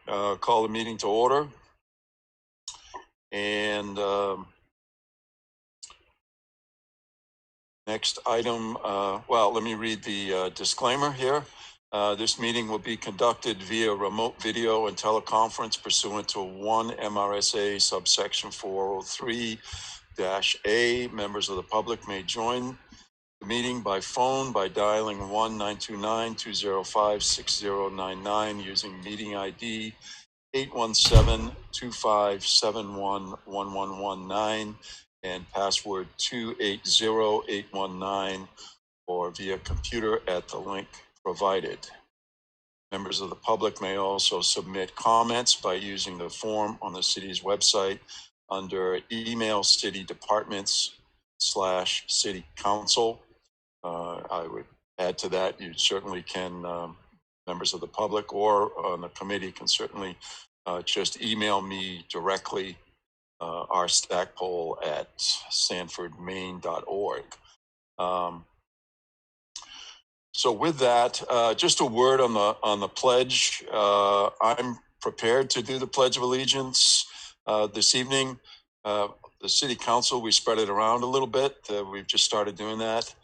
call the meeting to order. And next item, well, let me read the disclaimer here. This meeting will be conducted via remote video and teleconference pursuant to 1 MRSA subsection 403-A. Members of the public may join the meeting by phone by dialing 1-929-205-6099 using meeting ID 817-2571-1119 and password 280819, or via computer at the link provided. Members of the public may also submit comments by using the form on the city's website under email city departments/city council. I would add to that, you certainly can, members of the public or on the committee can certainly just email me directly, rstackpole@sanfordmaine.org. So with that, just a word on the pledge. I'm prepared to do the Pledge of Allegiance this evening. The City Council, we spread it around a little bit. We've just started doing that.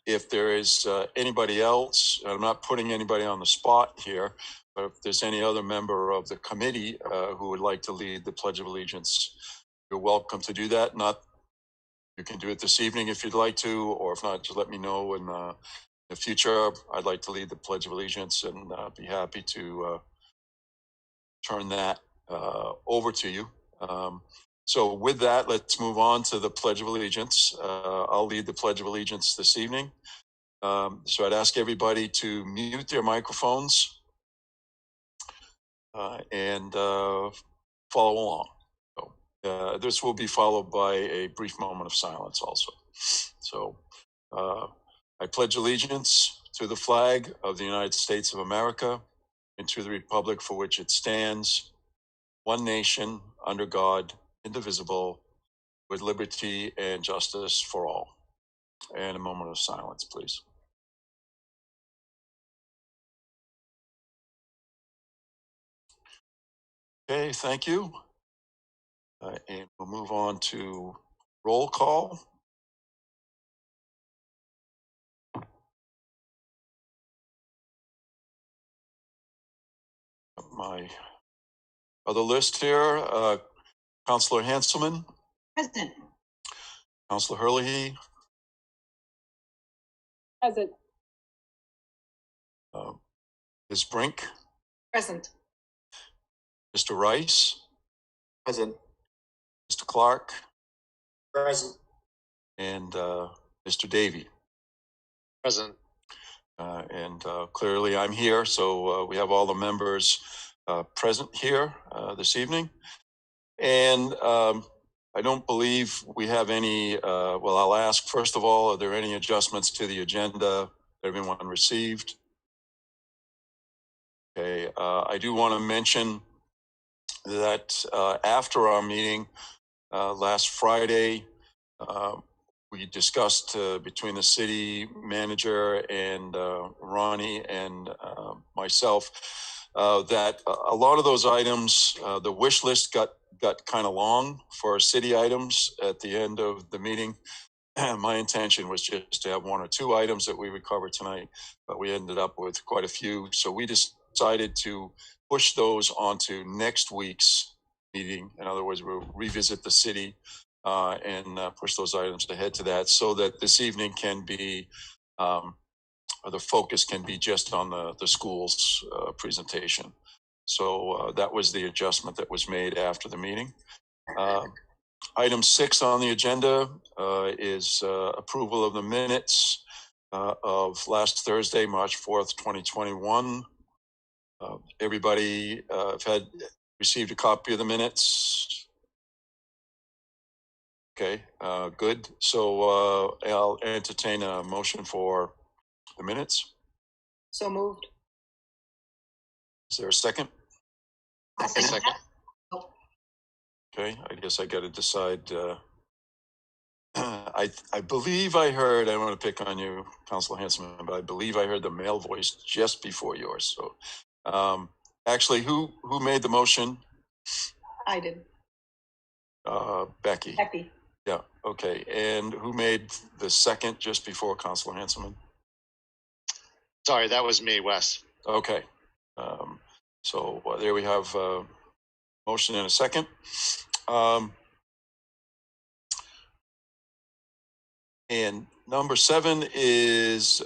If there is anybody else, I'm not putting anybody on the spot here, but if there's any other member of the committee who would like to lead the Pledge of Allegiance, you're welcome to do that. You can do it this evening if you'd like to, or if not, just let me know. In the future, I'd like to lead the Pledge of Allegiance, and be happy to turn that over to you. So with that, let's move on to the Pledge of Allegiance. I'll lead the Pledge of Allegiance this evening. So I'd ask everybody to mute their microphones and follow along. So, this will be followed by a brief moment of silence also. So I pledge allegiance to the flag of the United States of America and to the republic for which it stands, one nation, under God, indivisible, with liberty and justice for all. And a moment of silence, please. Okay, thank you. And we'll move on to roll call. My other list here, Councillor Hanselman. Present. Councillor Herlihy. Present. Ms. Brink. Present. Mr. Rice. Present. Mr. Clark. Present. And Mr. Davey. Present. And clearly I'm here, so we have all the members present here this evening. And I don't believe we have any, well, I'll ask, first of all, are there any adjustments to the agenda that everyone received? Okay, I do want to mention that after our meeting last Friday, we discussed between the city manager and Ronnie and myself that a lot of those items, the wish list got kind of long for city items at the end of the meeting. My intention was just to have one or two items that we would cover tonight, but we ended up with quite a few. So we decided to push those onto next week's meeting. In other words, we'll revisit the city and push those items ahead to that, so that this evening can be, the focus can be just on the school's presentation. So that was the adjustment that was made after the meeting. Item 6 on the agenda is approval of the minutes of last Thursday, March 4th, 2021. Everybody received a copy of the minutes? Okay, good. So I'll entertain a motion for the minutes. So moved. Is there a second? A second. Okay, I guess I got to decide. I believe I heard, I don't want to pick on you, Councilor Hanselman, but I believe I heard the male voice just before yours. So Actually, who made the motion? I did. Becky. Becky. Yeah, okay. And who made the second just before Councilor Hanselman? Sorry, that was me, Wes. Okay. So there we have a motion and a second. And number 7 is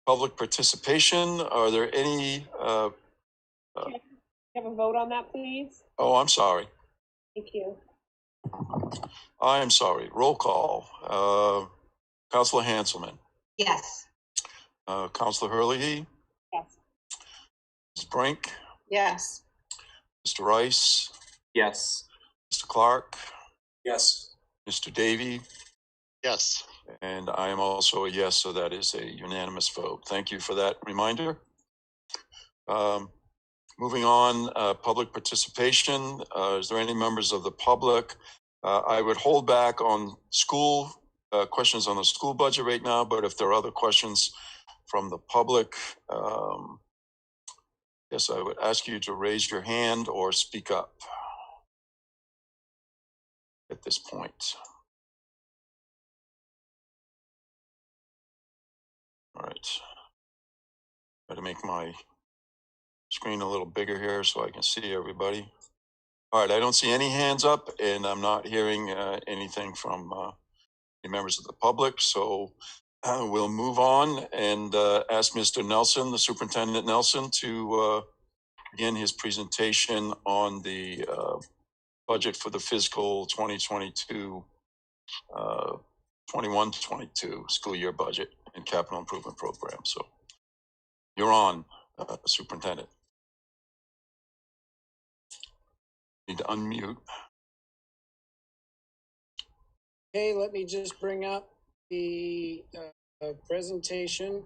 public participation. Are there any? Have a vote on that, please? Oh, I'm sorry. Thank you. I'm sorry. Roll call. Councilor Hanselman. Yes. Councilor Hurley. Yes. Ms. Brink. Yes. Mr. Rice. Yes. Mr. Clark. Yes. Mr. Davey. Yes. And I am also a yes, so that is a unanimous vote. Thank you for that reminder. Moving on, public participation. Is there any members of the public? I would hold back on school questions on the school budget right now, but if there are other questions from the public, yes, I would ask you to raise your hand or speak up at this point. All right. Try to make my screen a little bigger here so I can see everybody. All right, I don't see any hands up, and I'm not hearing anything from any members of the public. So we'll move on and ask Mr. Nelson, the Superintendent Nelson, to begin his presentation on the budget for the fiscal 2022, 21-22 school year budget and capital improvement program. So you're on, Superintendent. Need to unmute. Okay, let me just bring up the presentation.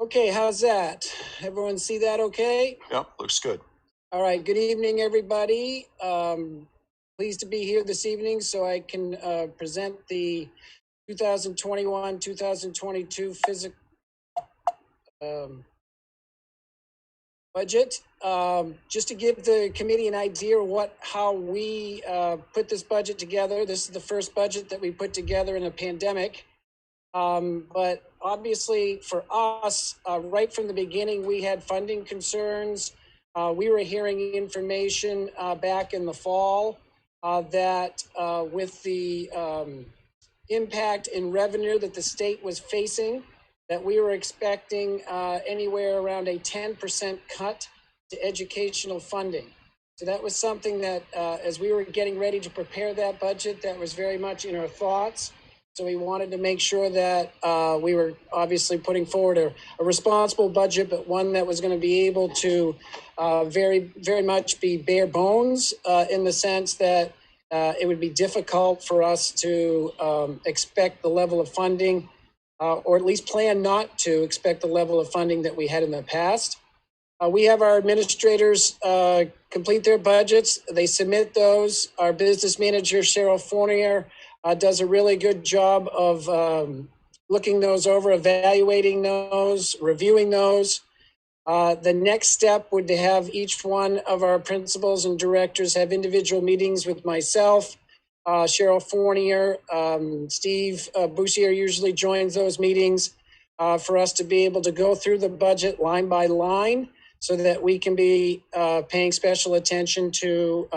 Okay, how's that? Everyone see that okay? Yep, looks good. All right, good evening, everybody. Pleased to be here this evening so I can present the 2021-2022 physical budget. Just to give the committee an idea of how we put this budget together. This is the first budget that we put together in a pandemic. But obviously for us, right from the beginning, we had funding concerns. We were hearing information back in the fall that with the impact in revenue that the state was facing, that we were expecting anywhere around a 10% cut to educational funding. So that was something that as we were getting ready to prepare that budget, that was very much in our thoughts. So we wanted to make sure that we were obviously putting forward a responsible budget, but one that was going to be able to very, very much be bare bones in the sense that it would be difficult for us to expect the level of funding, or at least plan not to expect the level of funding that we had in the past. We have our administrators complete their budgets. They submit those. Our business manager, Cheryl Fournier, does a really good job of looking those over, evaluating those, reviewing those. The next step would to have each one of our principals and directors have individual meetings with myself, Cheryl Fournier, Steve Bouchier usually joins those meetings for us to be able to go through the budget line by line so that we can be paying special attention to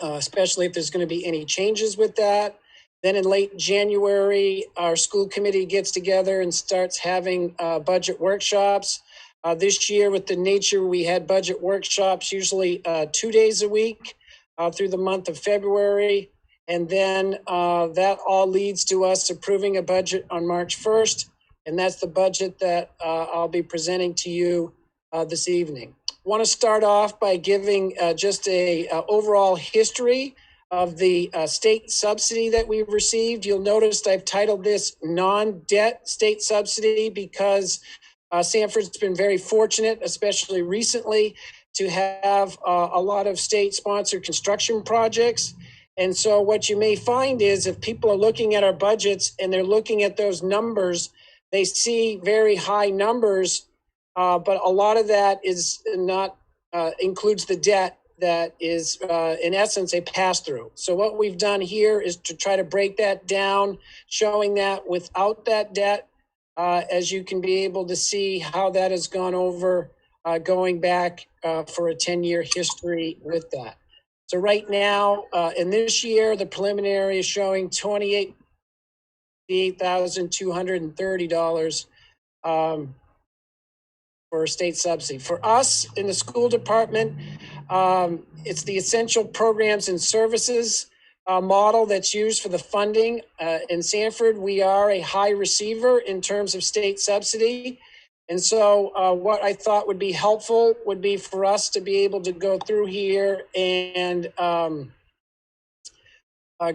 especially if there's going to be any changes with that. Then in late January, our school committee gets together and starts having budget workshops. This year with the nature, we had budget workshops usually 2 days a week through the month of February. And then that all leads to us approving a budget on March 1st. And that's the budget that I'll be presenting to you this evening. Want to start off by giving just a overall history of the state subsidy that we've received. You'll notice I've titled this non-debt state subsidy because Sanford's been very fortunate, especially recently, to have a lot of state-sponsored construction projects. And so what you may find is if people are looking at our budgets and they're looking at those numbers, they see very high numbers, but a lot of that is not includes the debt that is, in essence, a pass-through. So what we've done here is to try to break that down, showing that without that debt, as you can be able to see how that has gone over going back for a 10-year history with that. So right now, in this year, the preliminary is showing $28,230 for state subsidy. For us in the school department, it's the essential programs and services model that's used for the funding. In Sanford, we are a high receiver in terms of state subsidy. And so what I thought would be helpful would be for us to be able to go through here and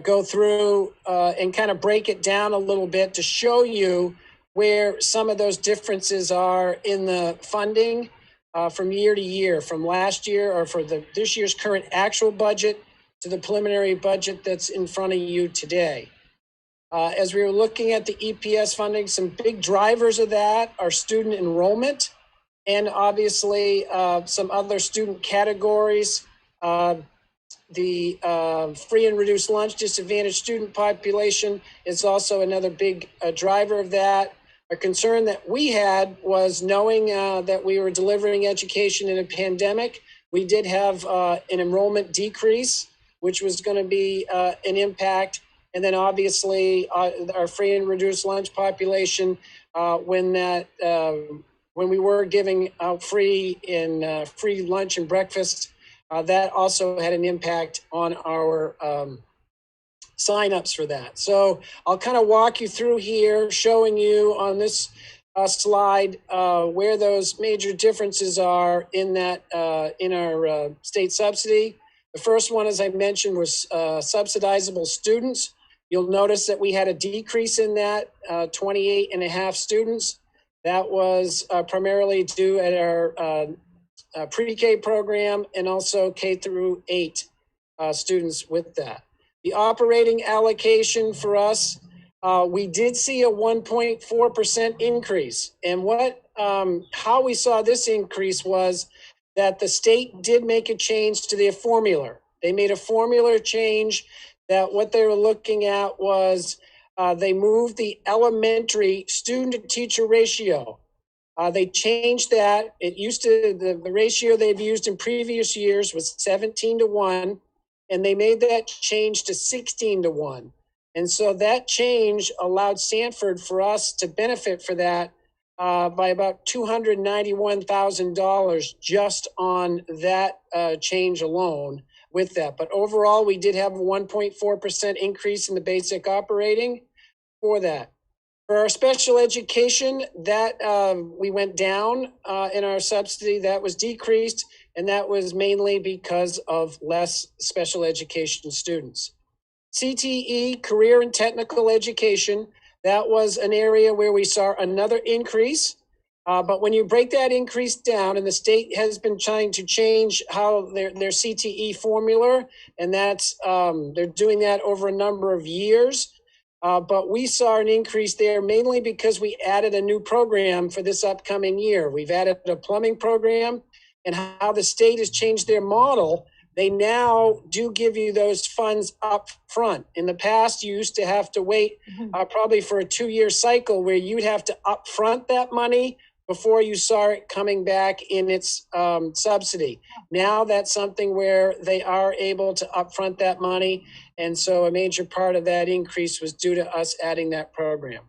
go through and kind of break it down a little bit to show you where some of those differences are in the funding from year to year, from last year or for this year's current actual budget to the preliminary budget that's in front of you today. As we were looking at the EPS funding, some big drivers of that are student enrollment and obviously some other student categories. The free and reduced lunch disadvantaged student population is also another big driver of that. A concern that we had was knowing that we were delivering education in a pandemic. We did have an enrollment decrease, which was going to be an impact. And then obviously our free and reduced lunch population, when we were giving out free lunch and breakfast, that also had an impact on our signups for that. So I'll kind of walk you through here, showing you on this slide where those major differences are in that in our state subsidy. The first one, as I mentioned, was subsidizable students. You'll notice that we had a decrease in that, 28 and a half students. That was primarily due at our pre-K program and also K through 8 students with that. The operating allocation for us, we did see a 1.4% increase. And how we saw this increase was that the state did make a change to their formula. They made a formula change that what they were looking at was they moved the elementary student to teacher ratio. They changed that. It used to, the ratio they've used in previous years was 17-1, and they made that change to 16-1. And so that change allowed Sanford for us to benefit for that by about $291,000 just on that change alone with that. But overall, we did have a 1.4% increase in the basic operating for that. For our special education, that we went down in our subsidy. That was decreased, and that was mainly because of less special education students. CTE, career and technical education, that was an area where we saw another increase. But when you break that increase down, and the state has been trying to change how their CTE formula, and that's they're doing that over a number of years. But we saw an increase there mainly because we added a new program for this upcoming year. We've added a plumbing program, and how the state has changed their model. They now do give you those funds up front. In the past, you used to have to wait probably for a 2-year cycle where you'd have to upfront that money before you saw it coming back in its subsidy. Now that's something where they are able to upfront that money. And so a major part of that increase was due to us adding that program.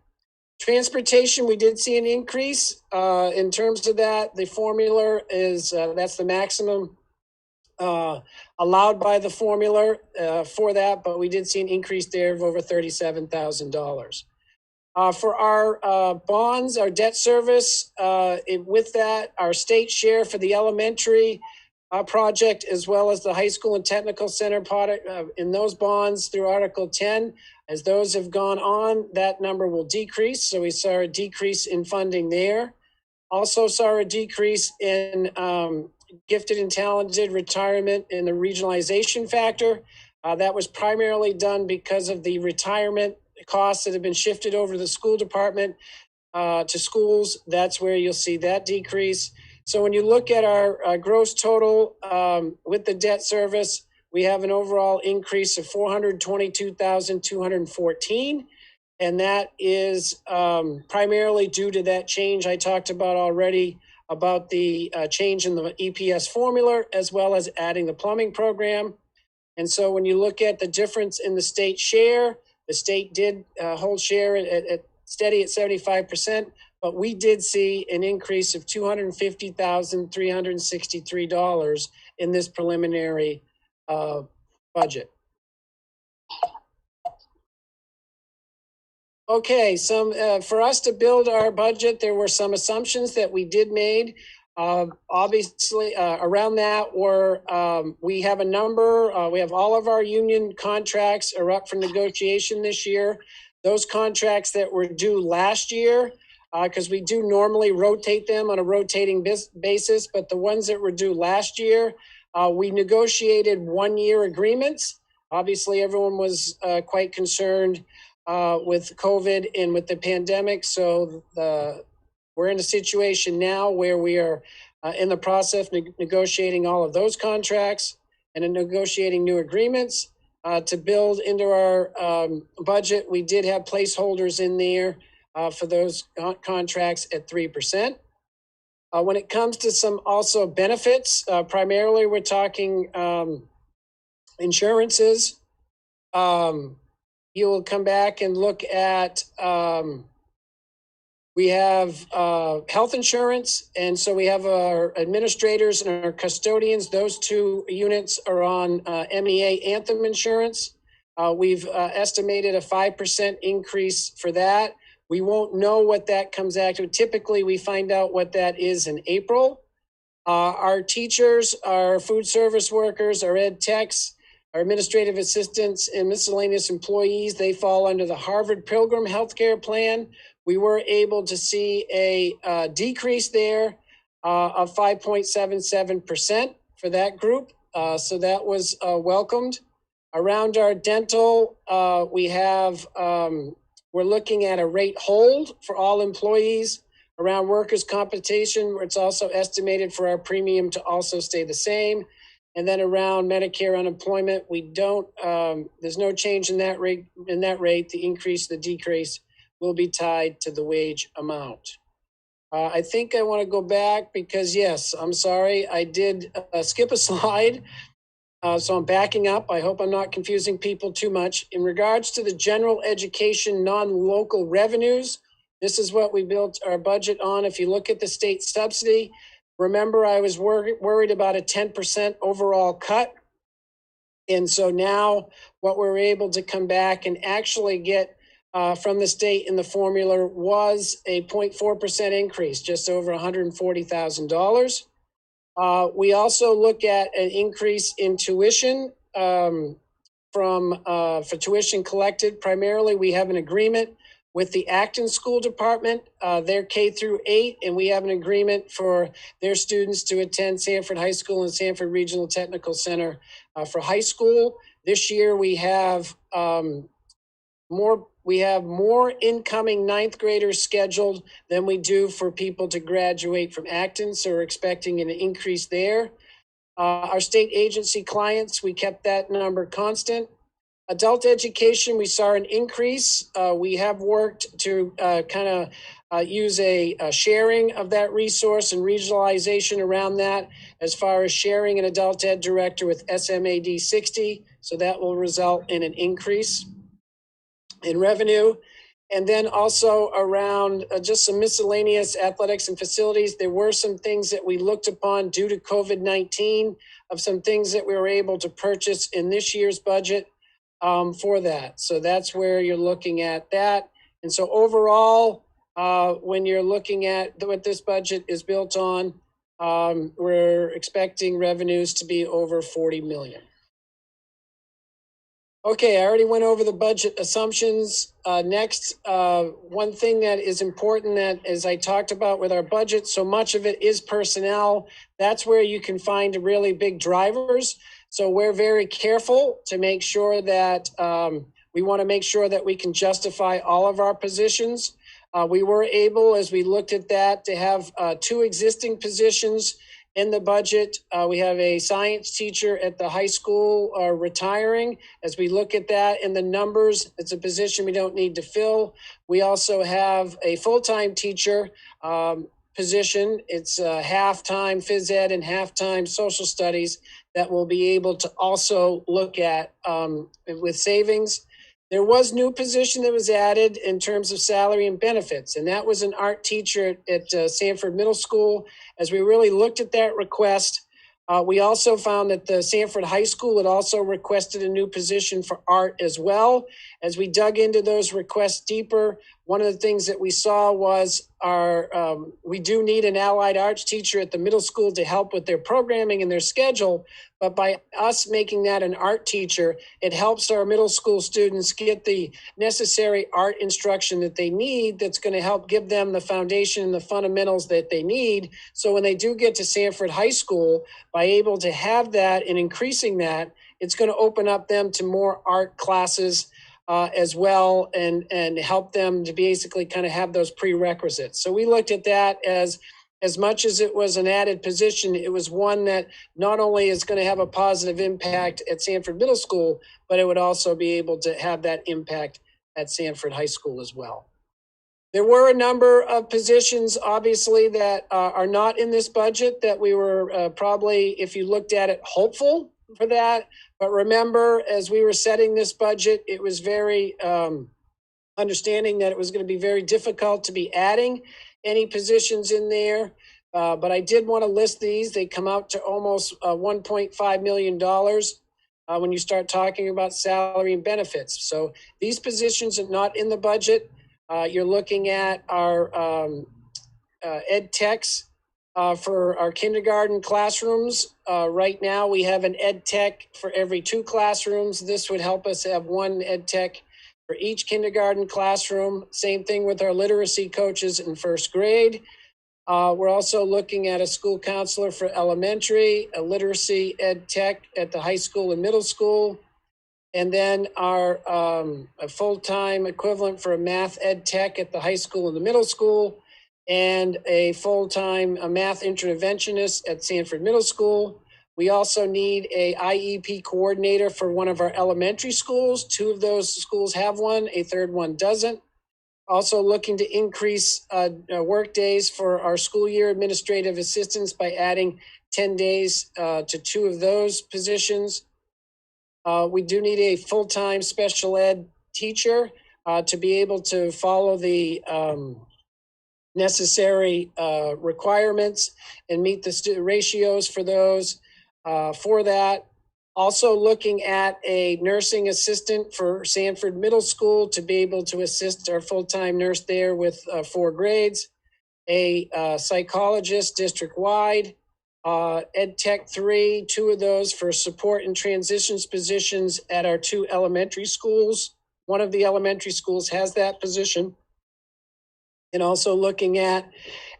Transportation, we did see an increase in terms of that. The formula is, that's the maximum allowed by the formula for that, but we did see an increase there of over $37,000. For our bonds, our debt service, with that, our state share for the elementary project, as well as the high school and technical center product in those bonds through Article 10, as those have gone on, that number will decrease. So we saw a decrease in funding there. Also saw a decrease in gifted and talented retirement and the regionalization factor. That was primarily done because of the retirement costs that have been shifted over to the school department, to schools. That's where you'll see that decrease. So when you look at our gross total with the debt service, we have an overall increase of $422,214. And that is primarily due to that change I talked about already, about the change in the EPS formula, as well as adding the plumbing program. And so when you look at the difference in the state share, the state did hold share at steady at 75%, but we did see an increase of $250,363 in this preliminary budget. Okay, for us to build our budget, there were some assumptions that we did made. Obviously, around that we have a number. We have all of our union contracts are up for negotiation this year. Those contracts that were due last year, because we do normally rotate them on a rotating basis, but the ones that were due last year, we negotiated 1-year agreements. Obviously, everyone was quite concerned with COVID and with the pandemic. So we're in a situation now where we are in the process of negotiating all of those contracts and negotiating new agreements to build into our budget. We did have placeholders in there for those contracts at 3%. When it comes to some also benefits, primarily we're talking insurances. You will come back and look at, we have health insurance, and so we have our administrators and our custodians. Those two units are on MEA Anthem insurance. We've estimated a 5% increase for that. We won't know what that comes out to. Typically, we find out what that is in April. Our teachers, our food service workers, our ed techs, our administrative assistants and miscellaneous employees, they fall under the Harvard Pilgrim Healthcare Plan. We were able to see a decrease there of 5.77% for that group. So that was welcomed. Around our dental, we're looking at a rate hold for all employees. Around workers' compensation, it's also estimated for our premium to also stay the same. And then around Medicare unemployment, there's no change in that rate. The increase, the decrease will be tied to the wage amount. I think I want to go back because, yes, I'm sorry, I did skip a slide. So I'm backing up. I hope I'm not confusing people too much. In regards to the general education non-local revenues, this is what we built our budget on. If you look at the state subsidy, remember, I was worried about a 10% overall cut. And so now what we're able to come back and actually get from the state in the formula was a 0.4% increase, just over $140,000. We also look at an increase in tuition for tuition collected. Primarily, we have an agreement with the Acton School Department. They're K through 8, and we have an agreement for their students to attend Sanford High School and Sanford Regional Technical Center for high school. This year, we have more incoming 9th graders scheduled than we do for people to graduate from Acton, so we're expecting an increase there. Our state agency clients, we kept that number constant. Adult education, we saw an increase. We have worked to use a sharing of that resource and regionalization around that as far as sharing an adult ed director with SMAD 60. So that will result in an increase in revenue. And then also around just some miscellaneous athletics and facilities, there were some things that we looked upon due to COVID-19 of some things that we were able to purchase in this year's budget for that. So that's where you're looking at that. And so overall, when you're looking at what this budget is built on, we're expecting revenues to be over $40 million. Okay, I already went over the budget assumptions. Next, one thing that is important that, as I talked about with our budget, so much of it is personnel. That's where you can find really big drivers. So we're very careful to make sure that we want to make sure that we can justify all of our positions. We were able, as we looked at that, to have 2 existing positions in the budget. We have a science teacher at the high school retiring. As we look at that in the numbers, it's a position we don't need to fill. We also have a full-time teacher position. It's half-time phys ed and half-time social studies that we'll be able to also look at with savings. There was new position that was added in terms of salary and benefits, and that was an art teacher at Sanford Middle School. As we really looked at that request, we also found that the Sanford High School had also requested a new position for art as well. As we dug into those requests deeper, one of the things that we saw was we do need an allied arts teacher at the middle school to help with their programming and their schedule. But by us making that an art teacher, it helps our middle school students get the necessary art instruction that they need that's going to help give them the foundation and the fundamentals that they need. So when they do get to Sanford High School, by able to have that and increasing that, it's going to open up them to more art classes as well and help them to basically kind of have those prerequisites. So we looked at that as much as it was an added position, it was one that not only is going to have a positive impact at Sanford Middle School, but it would also be able to have that impact at Sanford High School as well. There were a number of positions, obviously, that are not in this budget that we were probably, if you looked at it, hopeful for that. But remember, as we were setting this budget, it was very understanding that it was going to be very difficult to be adding any positions in there. But I did want to list these. They come out to almost $1.5 million when you start talking about salary and benefits. So these positions are not in the budget. You're looking at our ed techs for our kindergarten classrooms. Right now, we have an ed tech for every 2 classrooms. This would help us have 1 ed tech for each kindergarten classroom. Same thing with our literacy coaches in 1st grade. We're also looking at a school counselor for elementary, a literacy ed tech at the high school and middle school, and then our a full-time equivalent for a math ed tech at the high school and the middle school, and a full-time math interventionist at Sanford Middle School. We also need a IEP coordinator for one of our elementary schools. 2 of those schools have one, a 3rd one doesn't. Also looking to increase work days for our school year administrative assistants by adding 10 days to 2 of those positions. We do need a full-time special ed teacher to be able to follow the necessary requirements and meet the ratios for those. For that, also looking at a nursing assistant for Sanford Middle School to be able to assist our full-time nurse there with 4 grades, a psychologist district-wide, Ed Tech 3, 2 of those for support and transitions positions at our 2 elementary schools. One of the elementary schools has that position. And also looking at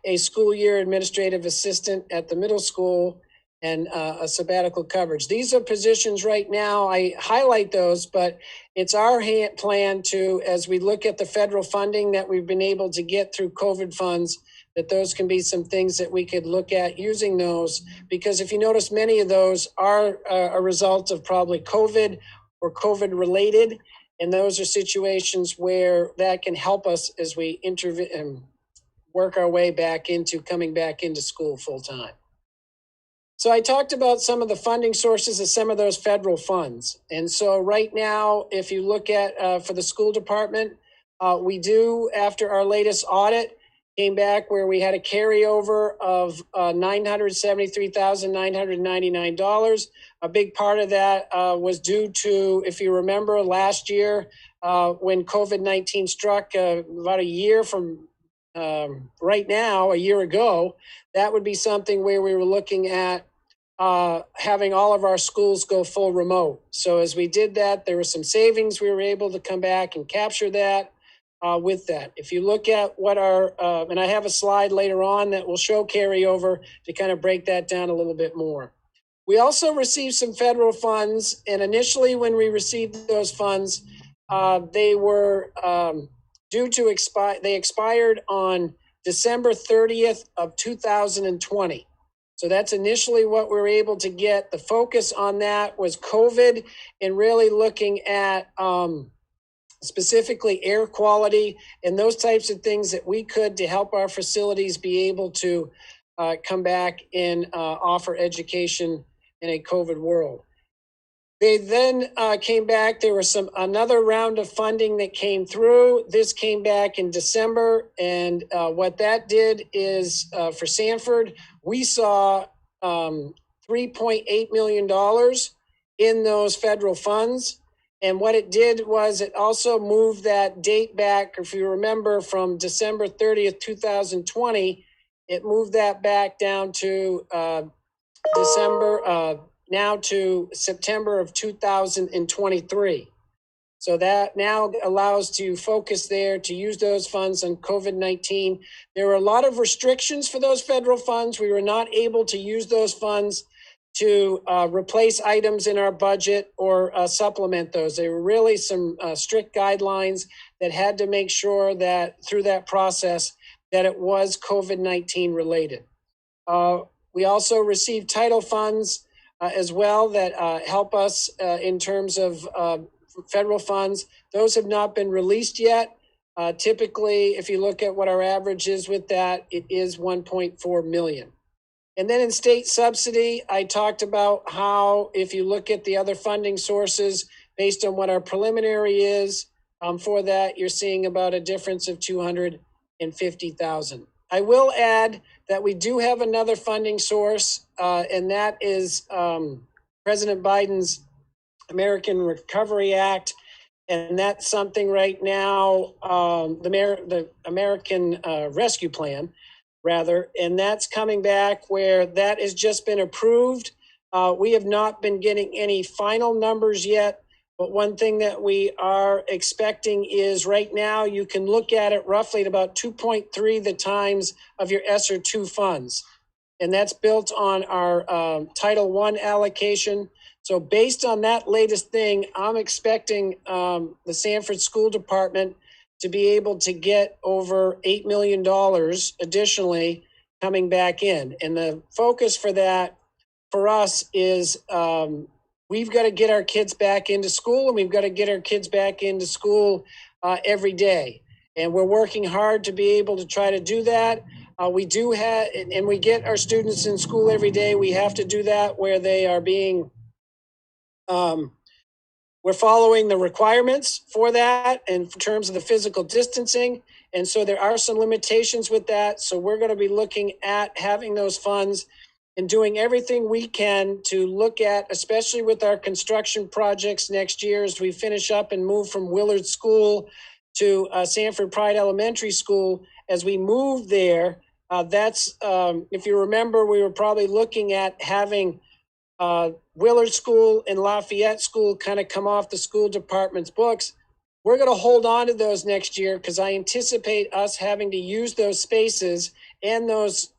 a school year administrative assistant at the middle school and a sabbatical coverage. These are positions right now. I highlight those, but it's our plan to, as we look at the federal funding that we've been able to get through COVID funds, that those can be some things that we could look at using those. Because if you notice, many of those are a result of probably COVID or COVID related. And those are situations where that can help us as we intervene and work our way back into coming back into school full time. So I talked about some of the funding sources of some of those federal funds. And so right now, if you look at for the school department, we do, after our latest audit, came back where we had a carryover of $973,999. A big part of that was due to, if you remember, last year when COVID-19 struck about a year from right now, a year ago, that would be something where we were looking at having all of our schools go full remote. So as we did that, there were some savings. We were able to come back and capture that with that. If you look at what our, and I have a slide later on that will show carryover to kind of break that down a little bit more. We also received some federal funds, and initially when we received those funds, they were due to expire. They expired on December 30th of 2020. So that's initially what we were able to get. The focus on that was COVID and really looking at specifically air quality and those types of things that we could to help our facilities be able to come back and offer education in a COVID world. They then came back. There was another round of funding that came through. This came back in December, and what that did is for Sanford, we saw $3.8 million in those federal funds. And what it did was it also moved that date back, if you remember, from December 30th, 2020, it moved that back down to now to September of 2023. So that now allows to focus there to use those funds on COVID-19. There were a lot of restrictions for those federal funds. We were not able to use those funds to replace items in our budget or supplement those. They were really some strict guidelines that had to make sure that through that process that it was COVID-19 related. We also received title funds as well that help us in terms of federal funds. Those have not been released yet. Typically, if you look at what our average is with that, it is 1.4 million. And then in state subsidy, I talked about how if you look at the other funding sources based on what our preliminary is for that, you're seeing about a difference of 250,000. I will add that we do have another funding source, and that is President Biden's American Recovery Act. And that's something right now, the American Rescue Plan, rather, and that's coming back where that has just been approved. We have not been getting any final numbers yet, but one thing that we are expecting is right now you can look at it roughly at about 2.3 the times of your ESSER 2 funds. And that's built on our Title I allocation. So based on that latest thing, I'm expecting the Sanford School Department to be able to get over $8 million additionally coming back in. And the focus for that for us is we've got to get our kids back into school, and we've got to get our kids back into school every day. And we're working hard to be able to try to do that. We do have, and we get our students in school every day. We have to do that where they are being we're following the requirements for that in terms of the physical distancing. And so there are some limitations with that. So we're going to be looking at having those funds and doing everything we can to look at, especially with our construction projects next year as we finish up and move from Willard School to Sanford Pride Elementary School. As we move there, that's, if you remember, we were probably looking at having Willard School and Lafayette School kind of come off the school department's books. We're going to hold on to those next year because I anticipate us having to use those spaces and those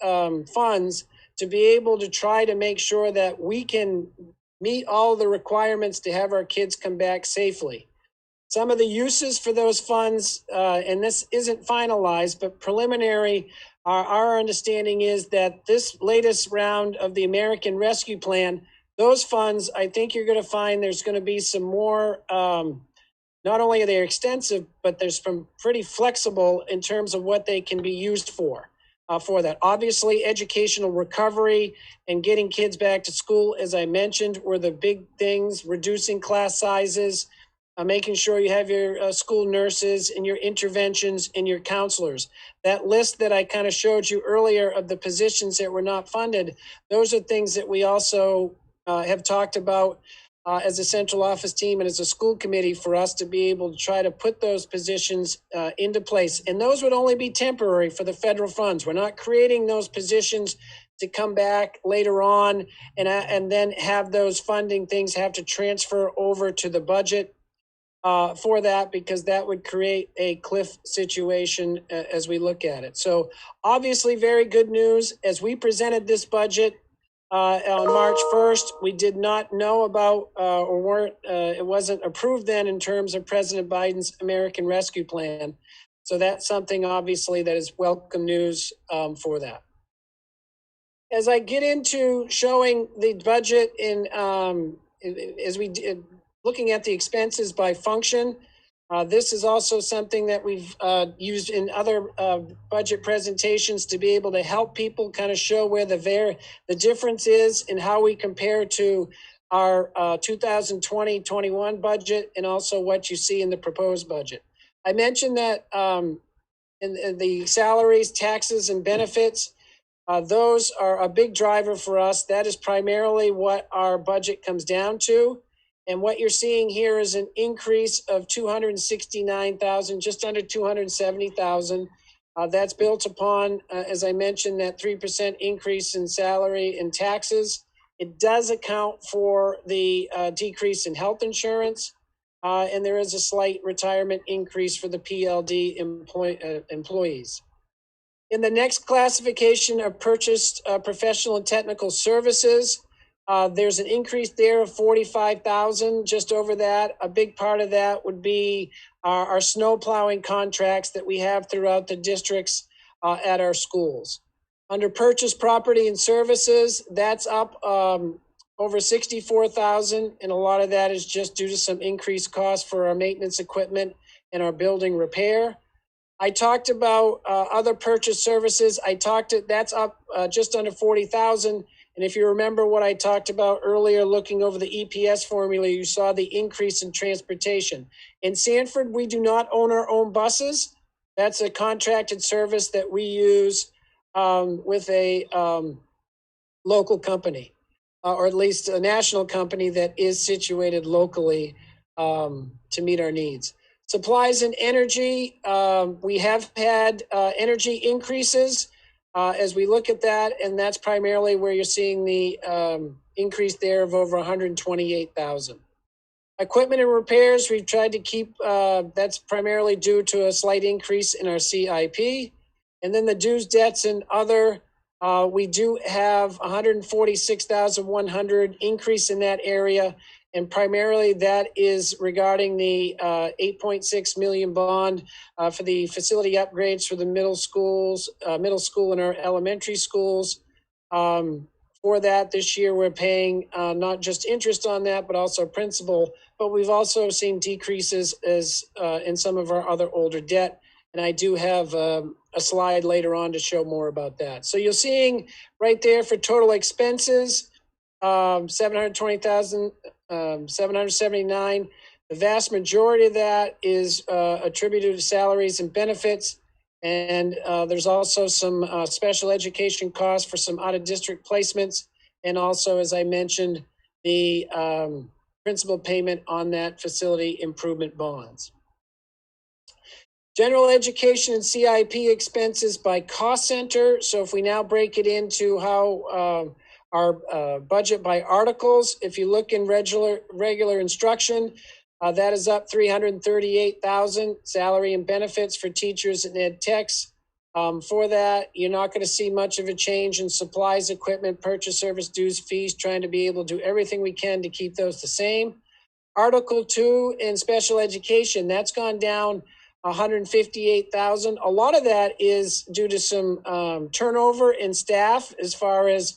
funds to be able to try to make sure that we can meet all the requirements to have our kids come back safely. Some of the uses for those funds, and this isn't finalized, but preliminary, our understanding is that this latest round of the American Rescue Plan, those funds, I think you're going to find there's going to be some more, not only are they extensive, but there's some pretty flexible in terms of what they can be used for that. Obviously, educational recovery and getting kids back to school, as I mentioned, were the big things, reducing class sizes, making sure you have your school nurses and your interventions and your counselors. That list that I kind of showed you earlier of the positions that were not funded, those are things that we also have talked about as a central office team and as a school committee for us to be able to try to put those positions into place. And those would only be temporary for the federal funds. We're not creating those positions to come back later on and then have those funding things have to transfer over to the budget for that, because that would create a cliff situation as we look at it. So obviously very good news. As we presented this budget on March 1st, we did not know about it wasn't approved then in terms of President Biden's American Rescue Plan. So that's something obviously that is welcome news for that. As I get into showing the budget looking at the expenses by function, this is also something that we've used in other budget presentations to be able to help people kind of show where the difference is in how we compare to our 2020-21 budget, and also what you see in the proposed budget. I mentioned that in the salaries, taxes, and benefits, those are a big driver for us. That is primarily what our budget comes down to. And what you're seeing here is an increase of 269,000, just under 270,000. That's built upon, as I mentioned, that 3% increase in salary and taxes. It does account for the decrease in health insurance, and there is a slight retirement increase for the PLD employees. In the next classification of purchased professional and technical services, there's an increase there of 45,000, just over that. A big part of that would be our snow plowing contracts that we have throughout the districts at our schools. Under purchased property and services, that's up over 64,000, and a lot of that is just due to some increased costs for our maintenance equipment and our building repair. I talked about other purchase services. That's up just under 40,000. And if you remember what I talked about earlier, looking over the EPS formula, you saw the increase in transportation. In Sanford, we do not own our own buses. That's a contracted service that we use with a local company, or at least a national company that is situated locally to meet our needs. Supplies and energy, we have had energy increases as we look at that, and that's primarily where you're seeing the increase there of over 128,000. Equipment and repairs, we've tried to keep, that's primarily due to a slight increase in our CIP. And then the dues, debts, and other, we do have 146,100 increase in that area. And primarily that is regarding the 8.6 million bond for the facility upgrades for the middle school and our elementary schools. For that, this year we're paying not just interest on that, but also principal. But we've also seen decreases as in some of our other older debt. And I do have a slide later on to show more about that. So you're seeing right there for total expenses, 779. The vast majority of that is attributed to salaries and benefits. And there's also some special education costs for some out-of-district placements. And also, as I mentioned, the principal payment on that facility improvement bonds. General education and CIP expenses by cost center. So if we now break it into how our budget by articles, if you look in regular instruction, that is up 338,000. Salary and benefits for teachers and ed techs. For that, you're not going to see much of a change in supplies, equipment, purchase service, dues, fees, trying to be able to do everything we can to keep those the same. Article 2 in special education, that's gone down 158,000. A lot of that is due to some turnover in staff as far as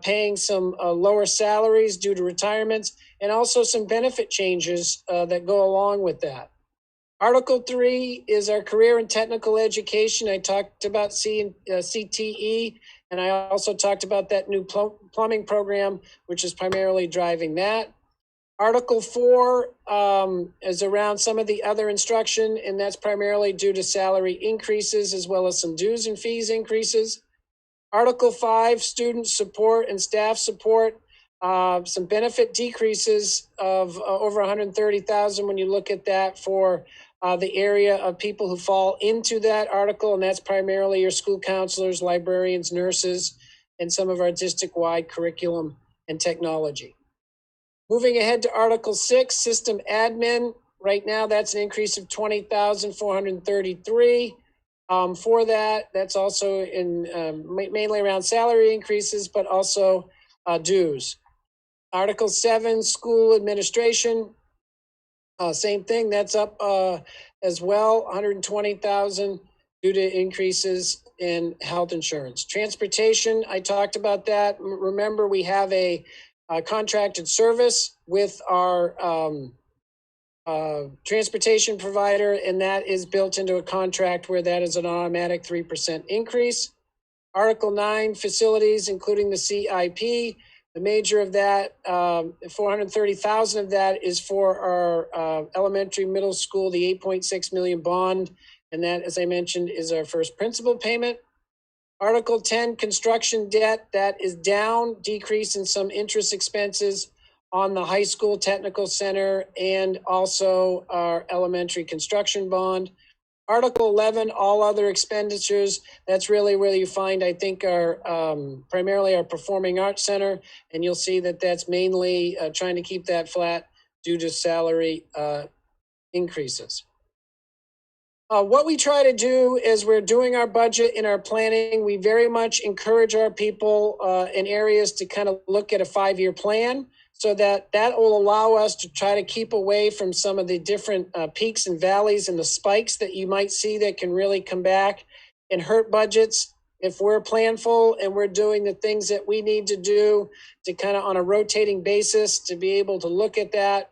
paying some lower salaries due to retirements, and also some benefit changes that go along with that. Article 3 is our career and technical education. I talked about CTE, and I also talked about that new plumbing program, which is primarily driving that. Article 4 is around some of the other instruction, and that's primarily due to salary increases as well as some dues and fees increases. Article 5, student support and staff support, some benefit decreases of over 130,000 when you look at that for the area of people who fall into that article, and that's primarily your school counselors, librarians, nurses, and some of our district-wide curriculum and technology. Moving ahead to Article 6, System Admin. Right now, that's an increase of $20,433. For that, that's also in mainly around salary increases, but also dues. Article 7, School Administration. Same thing, that's up as well, 120,000 due to increases in health insurance. Transportation, I talked about that. Remember, we have a contracted service with our transportation provider, and that is built into a contract where that is an automatic 3% increase. Article 9, facilities, including the CIP. The major of that, 430,000 of that is for our elementary, middle school, the 8.6 million bond. And that, as I mentioned, is our first principal payment. Article 10, construction debt, that is down, decrease in some interest expenses on the high school technical center and also our elementary construction bond. Article 11, all other expenditures, that's really where you find, I think, our primarily our Performing Arts Center, and you'll see that that's mainly trying to keep that flat due to salary increases. What we try to do is we're doing our budget in our planning. We very much encourage our people in areas to kind of look at a 5-year plan, so that will allow us to try to keep away from some of the different peaks and valleys and the spikes that you might see that can really come back and hurt budgets. If we're planful and we're doing the things that we need to do to kind of on a rotating basis to be able to look at that,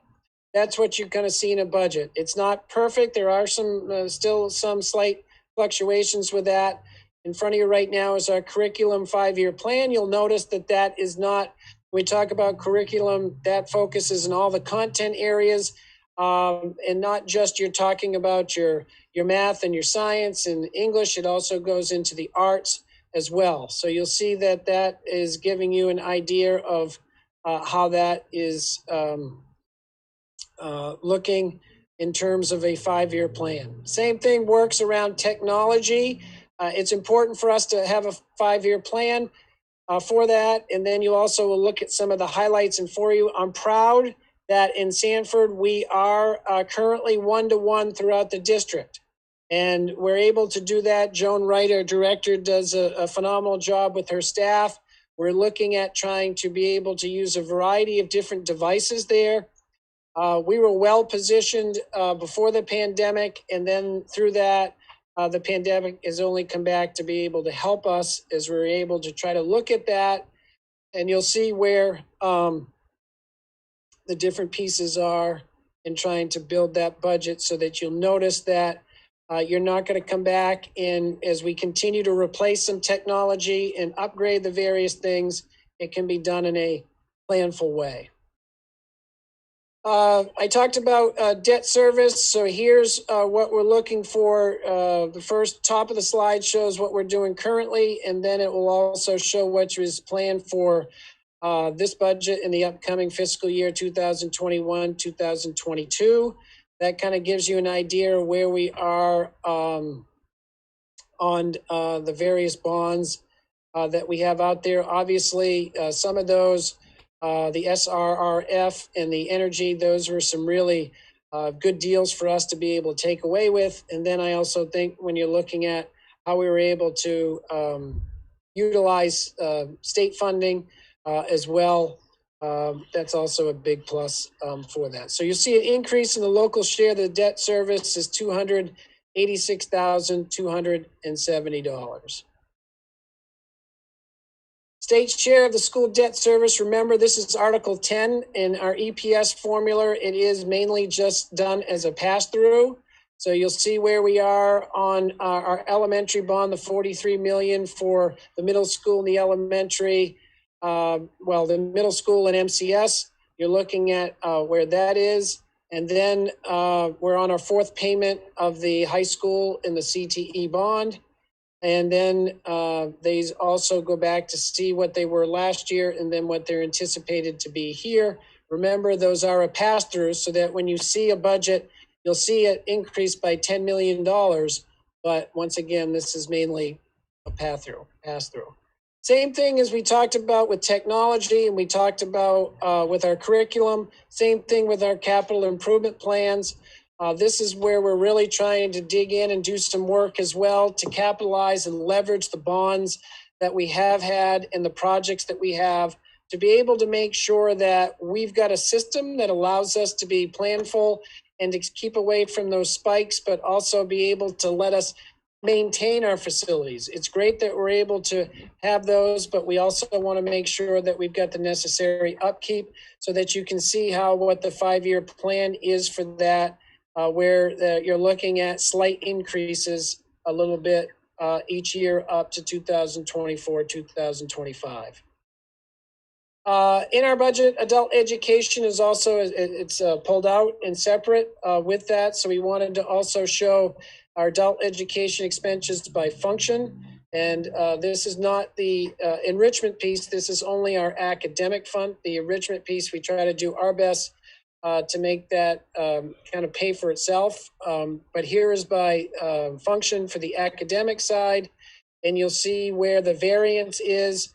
that's what you're going to see in a budget. It's not perfect. There are some still some slight fluctuations with that. In front of you right now is our curriculum 5-year plan. You'll notice that that is not, when we talk about curriculum, that focuses on all the content areas and not just you're talking about your math and your science and English. It also goes into the arts as well. So you'll see that that is giving you an idea of how that is looking in terms of a 5-year plan. Same thing works around technology. It's important for us to have a 5-year plan for that. And then you also will look at some of the highlights. And for you, I'm proud that in Sanford, we are currently 1-to-1 throughout the district. And we're able to do that. Joan Wright, our director, does a phenomenal job with her staff. We're looking at trying to be able to use a variety of different devices there. We were well positioned before the pandemic, and then through that, the pandemic has only come back to be able to help us as we're able to try to look at that. And you'll see where the different pieces are in trying to build that budget so that you'll notice that you're not going to come back in as we continue to replace some technology and upgrade the various things. It can be done in a planful way. I talked about debt service. So here's what we're looking for. The first top of the slide shows what we're doing currently, and then it will also show what is planned for this budget in the upcoming fiscal year 2021-2022. That kind of gives you an idea of where we are on the various bonds that we have out there. Obviously, some of those the SRRF and the energy, those were some really good deals for us to be able to take away with. And then I also think when you're looking at how we were able to utilize state funding as well, that's also a big plus for that. So you'll see an increase in the local share of the debt service is $286,270. State share of the school debt service, remember this is Article 10 in our EPS formula. It is mainly just done as a pass-through. So you'll see where we are on our elementary bond, the 43 million for the middle school and the elementary, the middle school and MCS. You're looking at where that is. And then we're on our 4th payment of the high school in the CTE bond. And then they also go back to see what they were last year and then what they're anticipated to be here. Remember, those are a pass-through so that when you see a budget, you'll see it increase by $10 million. But once again, this is mainly a pass-through. Same thing as we talked about with technology and we talked about with our curriculum, same thing with our capital improvement plans. This is where we're really trying to dig in and do some work as well to capitalize and leverage the bonds that we have had and the projects that we have to be able to make sure that we've got a system that allows us to be planful and to keep away from those spikes, but also be able to let us maintain our facilities. It's great that we're able to have those, but we also want to make sure that we've got the necessary upkeep so that you can see how what the 5-year plan is for that, where you're looking at slight increases a little bit each year up to 2024, 2025. In our budget, adult education is also, it's pulled out and separate with that. So we wanted to also show our adult education expenses by function. And this is not the enrichment piece. This is only our academic fund. The enrichment piece, we try to do our best to make that kind of pay for itself. But here is by function for the academic side. And you'll see where the variance is.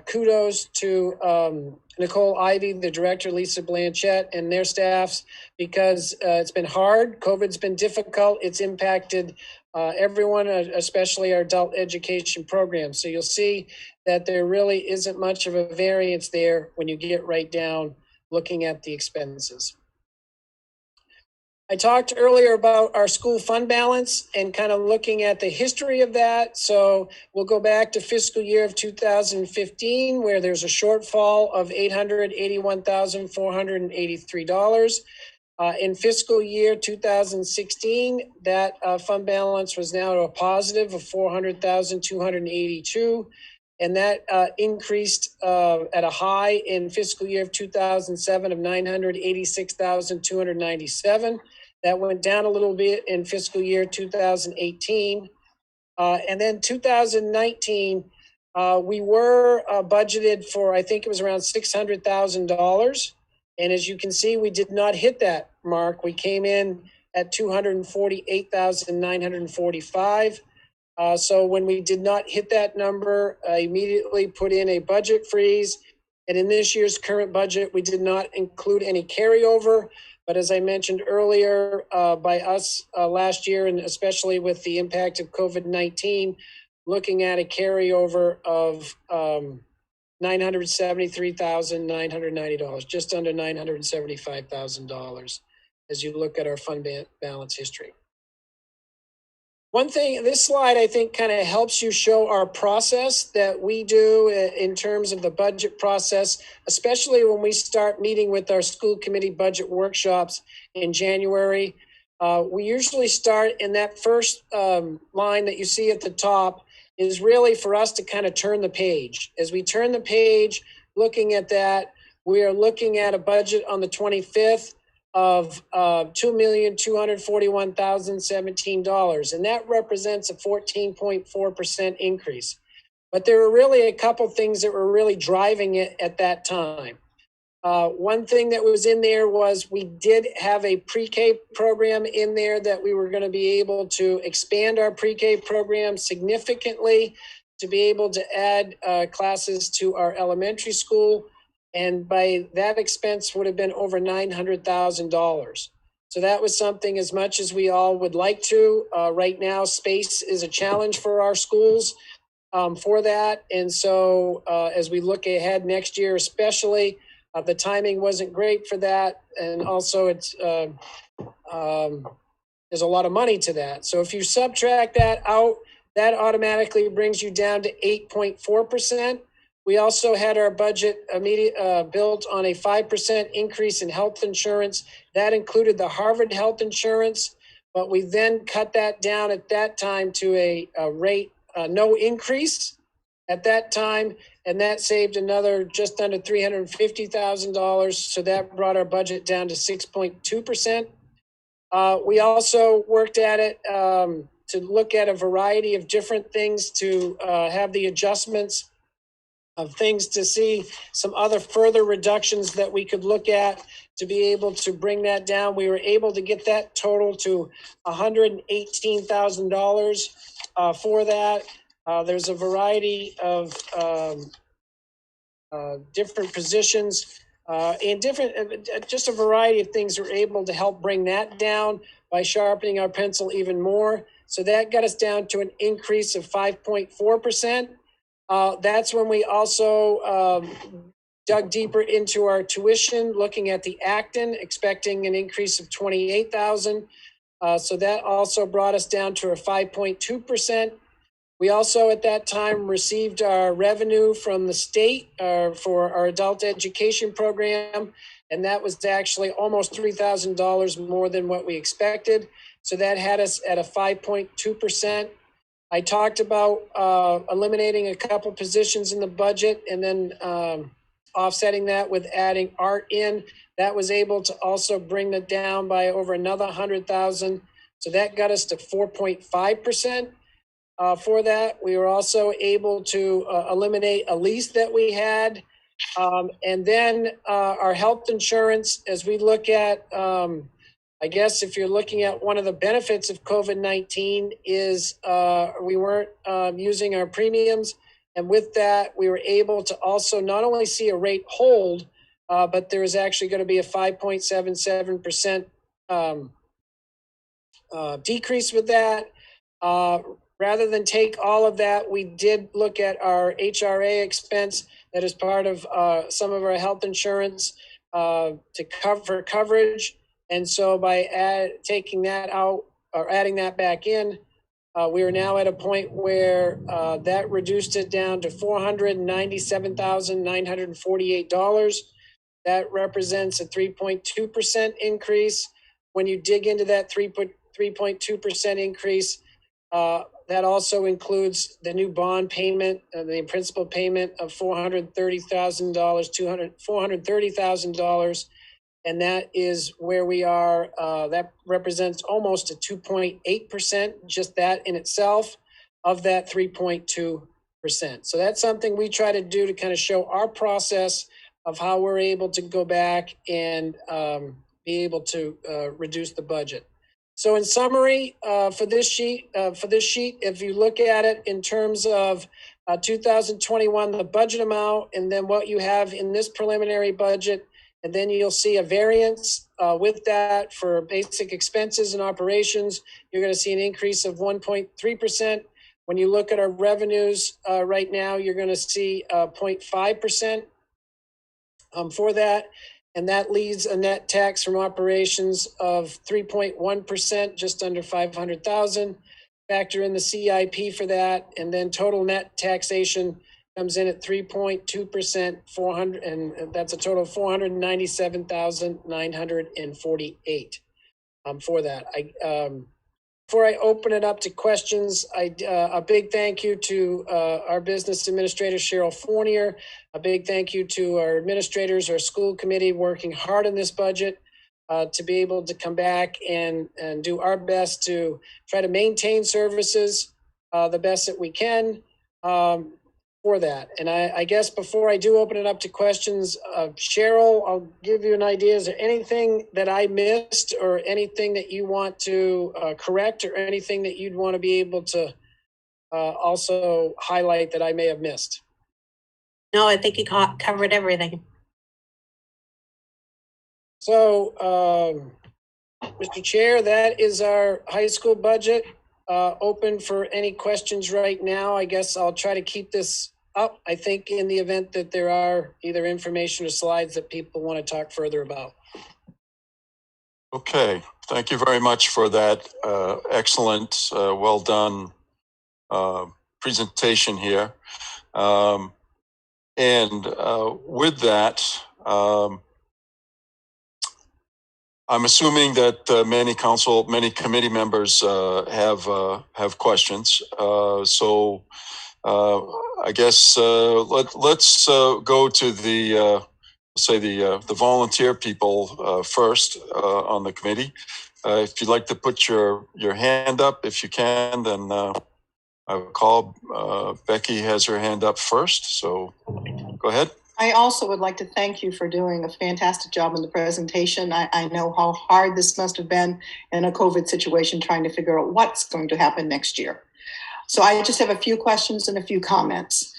Kudos to Nicole Ivy, the director, Lisa Blanchette, and their staffs, because it's been hard. COVID's been difficult. It's impacted everyone, especially our adult education program. So you'll see that there really isn't much of a variance there when you get right down looking at the expenses. I talked earlier about our school fund balance and kind of looking at the history of that. So we'll go back to fiscal year of 2015, where there's a shortfall of $881,483. In fiscal year 2016, that fund balance was now to a positive of $400,282. And that increased at a high in fiscal year of 2007 of $986,297. That went down a little bit in fiscal year 2018. And then 2019, we were budgeted for, I think it was around $600,000. And as you can see, we did not hit that mark. We came in at $248,945. So when we did not hit that number, I immediately put in a budget freeze. And in this year's current budget, we did not include any carryover. But as I mentioned earlier, by us last year, and especially with the impact of COVID-19, looking at a carryover of $973,990, just under $975,000 as you look at our fund balance history. One thing, this slide, I think, kind of helps you show our process that we do in terms of the budget process, especially when we start meeting with our school committee budget workshops in January. We usually start in that first line that you see at the top is really for us to kind of turn the page. As we turn the page, looking at that, we are looking at a budget on the 25th of $2,241,017. And that represents a 14.4% increase. But there were really a couple things that were really driving it at that time. One thing that was in there was we did have a pre-K program in there that we were going to be able to expand our pre-K program significantly to be able to add classes to our elementary school. And by that expense would have been over $900,000. So that was something, as much as we all would like to. Right now, space is a challenge for our schools for that. And so as we look ahead next year, especially, the timing wasn't great for that. And also it's there's a lot of money to that. So if you subtract that out, that automatically brings you down to 8.4%. We also had our budget built on a 5% increase in health insurance. That included the Harvard health insurance, but we then cut that down at that time to a rate, no increase at that time. And that saved another just under $350,000. So that brought our budget down to 6.2%. We also worked at it to look at a variety of different things to have the adjustments of things to see some other further reductions that we could look at to be able to bring that down. We were able to get that total to $118,000 for that. There's a variety of different positions and just a variety of things we're able to help bring that down by sharpening our pencil even more. So that got us down to an increase of 5.4%. That's when we also dug deeper into our tuition, looking at the Acton, expecting an increase of 28,000. So that also brought us down to a 5.2%. We also at that time received our revenue from the state for our adult education program, and that was actually almost $3,000 more than what we expected. So that had us at a 5.2%. I talked about eliminating a couple positions in the budget and then offsetting that with adding art in. That was able to also bring it down by over another 100,000. So that got us to 4.5%. For that, we were also able to eliminate a lease that we had. And then our health insurance, as we look at, I guess if you're looking at one of the benefits of COVID-19 is we weren't using our premiums. And with that, we were able to also not only see a rate hold, but there is actually going to be a 5.77% decrease with that. Rather than take all of that, we did look at our HRA expense that is part of some of our health insurance to cover coverage. And so by taking that out or adding that back in, we are now at a point where that reduced it down to $497,948. That represents a 3.2% increase. When you dig into that 3.2% increase, that also includes the new bond payment, the principal payment of $430,000, and that is where we are. That represents almost a 2.8%, just that in itself, of that 3.2%. So that's something we try to do to kind of show our process of how we're able to go back and be able to reduce the budget. So in summary, for this sheet, if you look at it in terms of 2021, the budget amount, and then what you have in this preliminary budget, and then you'll see a variance with that for basic expenses and operations. You're going to see an increase of 1.3%. When you look at our revenues right now, you're going to see 0.5% for that. And that leaves a net tax from operations of 3.1%, just under 500,000. Factor in the CIP for that, and then total net taxation comes in at 3.2%, 400, and that's a total of 497,948 for that. Before I open it up to questions, a big thank you to our business administrator, Cheryl Fournier. A big thank you to our administrators, our school committee working hard on this budget to be able to come back and do our best to try to maintain services the best that we can for that. And I guess before I do open it up to questions, Cheryl, I'll give you an idea. Is there anything that I missed or anything that you want to correct or anything that you'd want to be able to also highlight that I may have missed? No, I think you covered everything. So, Mr. Chair, that is our high school budget. Open for any questions right now. I guess I'll try to keep this up, I think, in the event that there are either information or slides that people want to talk further about. Okay, thank you very much for that excellent, well done presentation here. And with that, I'm assuming that many committee members have questions. So I guess let's go to the volunteer people first on the committee. If you'd like to put your hand up, if you can, then I will call. Becky has her hand up first, so go ahead. I also would like to thank you for doing a fantastic job in the presentation. I know how hard this must have been in a COVID situation, trying to figure out what's going to happen next year. So I just have a few questions and a few comments.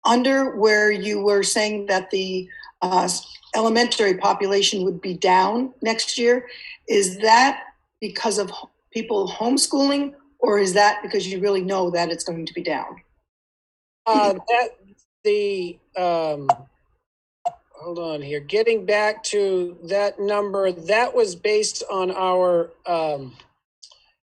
Under where you were saying that the elementary population would be down next year, is that because of people homeschooling, or is that because you really know that it's going to be down? Hold on here. Getting back to that number, that was based on our,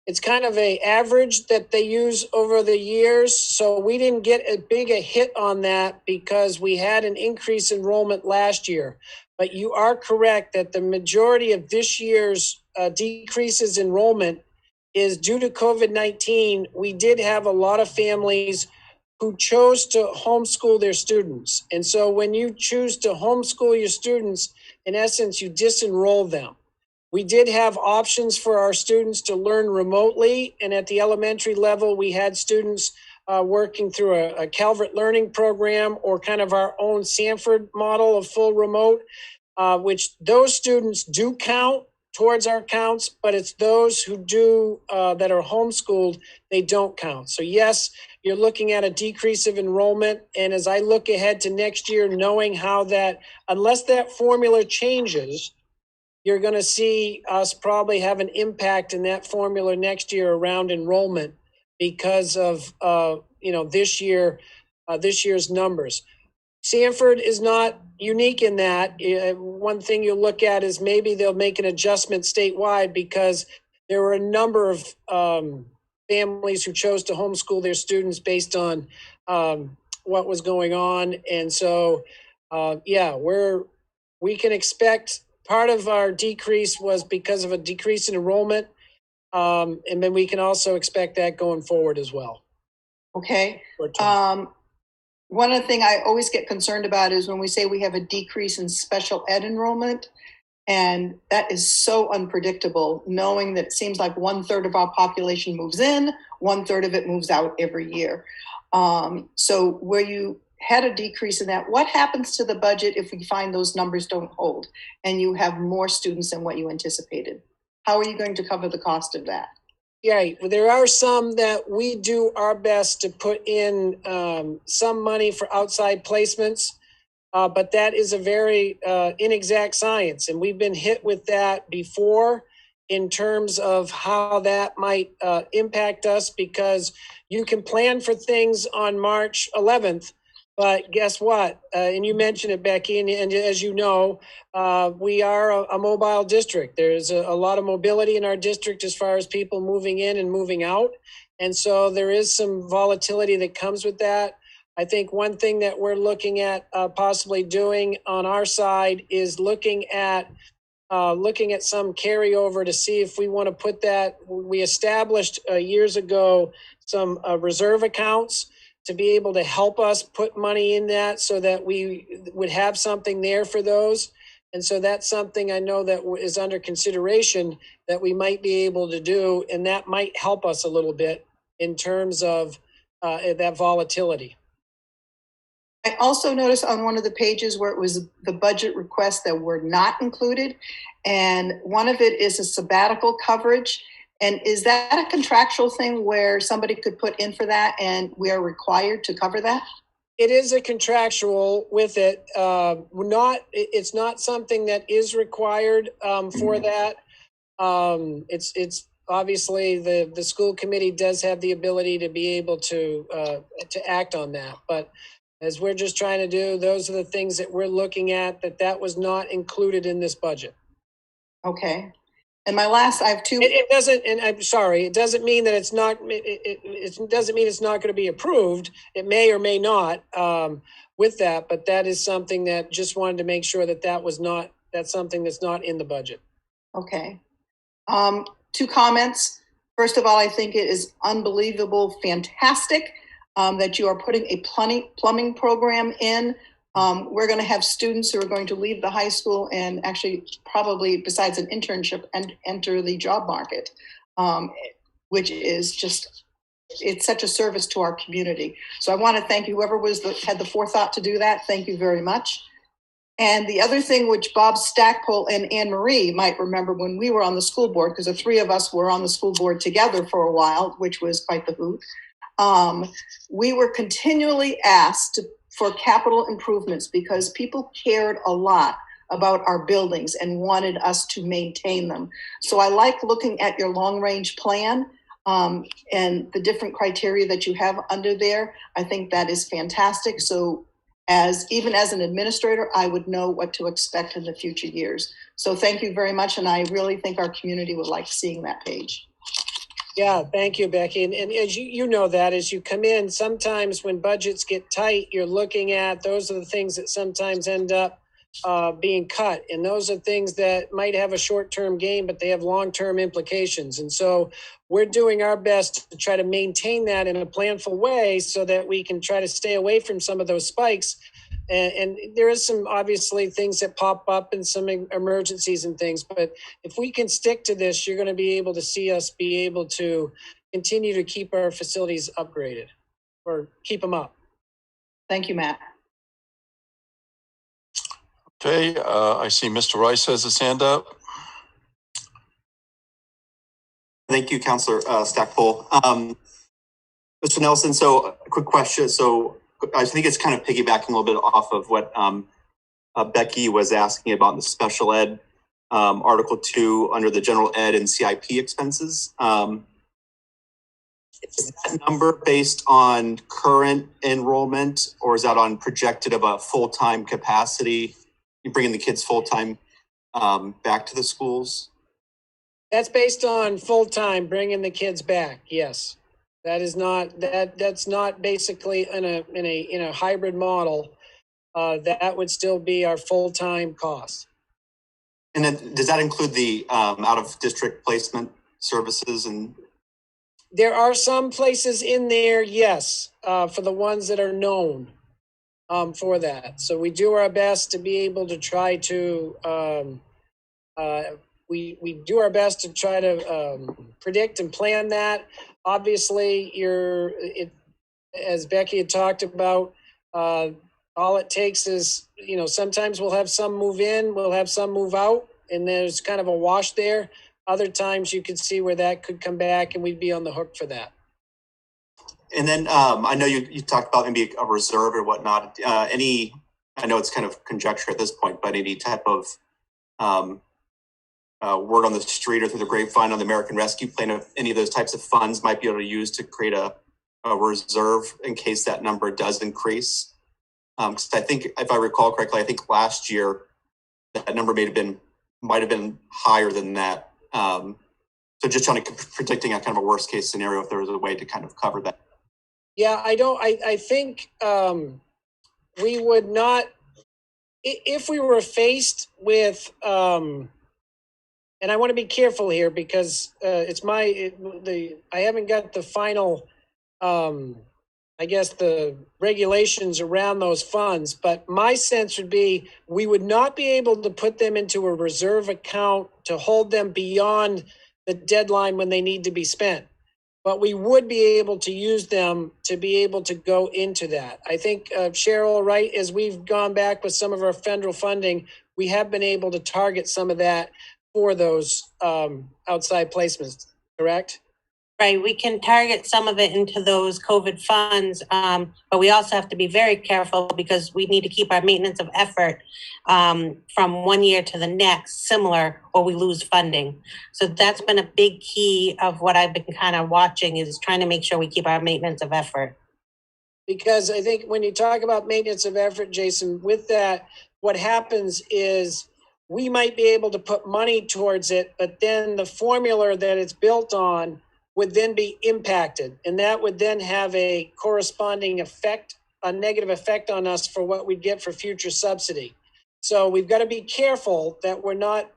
it's kind of a average that they use over the years. So we didn't get as big a hit on that because we had an increased enrollment last year. But you are correct that the majority of this year's decreases in enrollment is due to COVID-19. We did have a lot of families who chose to homeschool their students. And so when you choose to homeschool your students, in essence, you disenroll them. We did have options for our students to learn remotely. And at the elementary level, we had students working through a Calvert Learning program or kind of our own Sanford model of full remote, which those students do count towards our counts, but it's those who do that are homeschooled, they don't count. So yes, you're looking at a decrease of enrollment. And as I look ahead to next year, knowing how that, unless that formula changes, you're going to see us probably have an impact in that formula next year around enrollment because of this year's numbers. Sanford is not unique in that. One thing you'll look at is maybe they'll make an adjustment statewide because there were a number of families who chose to homeschool their students based on what was going on. And so, we can expect part of our decrease was because of a decrease in enrollment. And then we can also expect that going forward as well. Okay. One of the things I always get concerned about is when we say we have a decrease in special ed enrollment, and that is so unpredictable, knowing that it seems like 1/3 of our population moves in, 1/3 of it moves out every year. So where you had a decrease in that, what happens to the budget if we find those numbers don't hold and you have more students than what you anticipated? How are you going to cover the cost of that? Yeah, well, there are some that we do our best to put in some money for outside placements, but that is a very inexact science. And we've been hit with that before in terms of how that might impact us, because you can plan for things on March 11th, but guess what? And you mentioned it, Becky, and as you know, we are a mobile district. There's a lot of mobility in our district as far as people moving in and moving out. And so there is some volatility that comes with that. I think one thing that we're looking at possibly doing on our side is looking at some carryover to see if we want to put that. We established years ago some reserve accounts to be able to help us put money in that so that we would have something there for those. And so that's something I know that is under consideration that we might be able to do. And that might help us a little bit in terms of that volatility. I also noticed on one of the pages where it was the budget requests that were not included, and one of it is a sabbatical coverage. And is that a contractual thing where somebody could put in for that and we are required to cover that? It is a contractual with it. It's not something that is required for that. It's obviously the school committee does have the ability to be able to act on that. But as we're just trying to do, those are the things that we're looking at, that was not included in this budget. Okay. And my last, I have two. It doesn't, and I'm sorry, it doesn't mean that it's not, it doesn't mean it's not going to be approved. It may or may not with that, but that is something that just wanted to make sure that's something that's not in the budget. Okay. Two comments. First of all, I think it is unbelievable, fantastic that you are putting a plumbing program in. We're going to have students who are going to leave the high school and actually probably, besides an internship, and enter the job market, which is just, it's such a service to our community. So I want to thank whoever had the forethought to do that. Thank you very much. And the other thing, which Bob Stackpole and Anne Marie might remember when we were on the school board, because the three of us were on the school board together for a while, which was quite the hoot. We were continually asked for capital improvements because people cared a lot about our buildings and wanted us to maintain them. So I like looking at your long-range plan and the different criteria that you have under there. I think that is fantastic. So even as an administrator, I would know what to expect in the future years. So thank you very much. And I really think our community would like seeing that page. Yeah, thank you, Becky. And as you know that as you come in, sometimes when budgets get tight, you're looking at those are the things that sometimes end up being cut. And those are things that might have a short-term gain, but they have long-term implications. And so we're doing our best to try to maintain that in a planful way so that we can try to stay away from some of those spikes. And there is some obviously things that pop up and some emergencies and things, but if we can stick to this, you're going to be able to see us be able to continue to keep our facilities upgraded or keep them up. Thank you, Matt. Okay, I see Mr. Rice has his hand up. Thank you, Councilor Stackpole. Mr. Nelson, so a quick question. So I think it's kind of piggybacking a little bit off of what Becky was asking about the special ed Article 2 under the general ed and CIP expenses. Is that number based on current enrollment, or is that on projected of a full-time capacity? You bringing the kids full-time back to the schools? That's based on full-time, bringing the kids back. Yes, that is not that's not basically in a hybrid model. That would still be our full-time cost. And then does that include the out-of-district placement services? And there are some places in there, yes, for the ones that are known for that. So we do our best to be able to try to we do our best to try to predict and plan that. Obviously, as Becky had talked about, all it takes is, sometimes we'll have some move in, we'll have some move out, and there's kind of a wash there. Other times you could see where that could come back and we'd be on the hook for that. And then I know you talked about maybe a reserve or whatnot. I know it's kind of conjecture at this point, but any type of word on the street or through the grapevine on the American Rescue Plan, if any of those types of funds might be able to use to create a reserve in case that number does increase. Because I think, if I recall correctly, I think last year that number might have been higher than that. So just trying to predicting a kind of a worst case scenario if there was a way to kind of cover that. Yeah, I think we would not, if we were faced with, and I want to be careful here because I haven't got the final, I guess the regulations around those funds, but my sense would be we would not be able to put them into a reserve account to hold them beyond the deadline when they need to be spent. But we would be able to use them to be able to go into that. I think, Cheryl, right, as we've gone back with some of our federal funding, we have been able to target some of that for those outside placements, correct? Right, we can target some of it into those COVID funds, but we also have to be very careful because we need to keep our maintenance of effort from one year to the next similar, or we lose funding. So that's been a big key of what I've been kind of watching, is trying to make sure we keep our maintenance of effort. Because I think when you talk about maintenance of effort, Jason, with that, what happens is we might be able to put money towards it, but then the formula that it's built on would then be impacted, and that would then have a corresponding effect, a negative effect on us for what we get for future subsidy. So we've got to be careful that we're not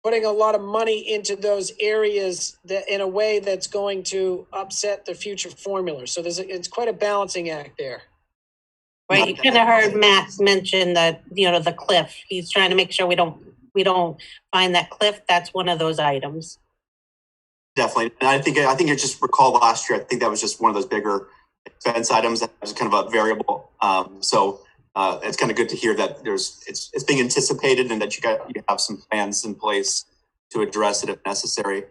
putting a lot of money into those areas that in a way that's going to upset the future formula. So it's quite a balancing act there. Right, you kind of heard Matt mention the cliff. He's trying to make sure we don't find that cliff. That's one of those items. Definitely. And I think I just recall last year, I think that was just one of those bigger expense items that is kind of a variable. So it's kind of good to hear that it's being anticipated and that you have some plans in place to address it if necessary.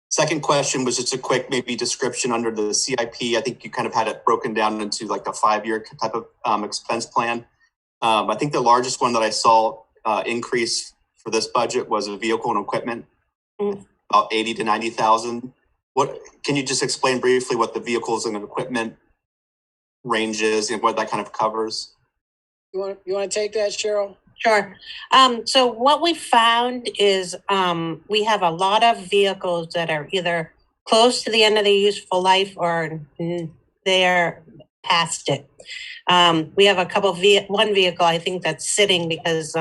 Second question was just a quick maybe description under the CIP. I think you kind of had it broken down into like a 5-year type of expense plan. I think the largest one that I saw increase for this budget was a vehicle and equipment, about 80 to 90,000. What can you just explain briefly what the vehicles and equipment range is and what that kind of covers? You want to take that, Cheryl? Sure. So what we found is we have a lot of vehicles that are either close to the end of their useful life or they're past it. We have a couple of one vehicle I think that's sitting because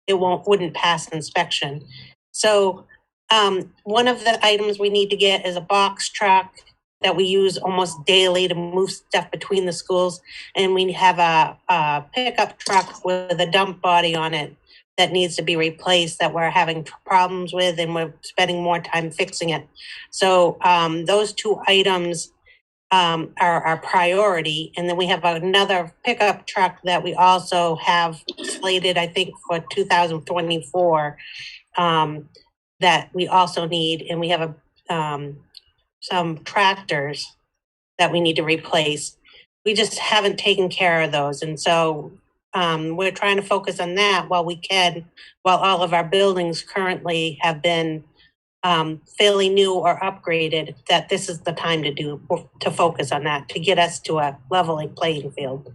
it wouldn't pass inspection. So one of the items we need to get is a box truck that we use almost daily to move stuff between the schools. And we have a pickup truck with a dump body on it that needs to be replaced that we're having problems with and we're spending more time fixing it. So those two items are our priority. And then we have another pickup truck that we also have slated, I think, for 2024 that we also need. And we have some tractors that we need to replace. We just haven't taken care of those. And so we're trying to focus on that while we can, while all of our buildings currently have been fairly new or upgraded, that this is the time to focus on that, to get us to a leveling playing field.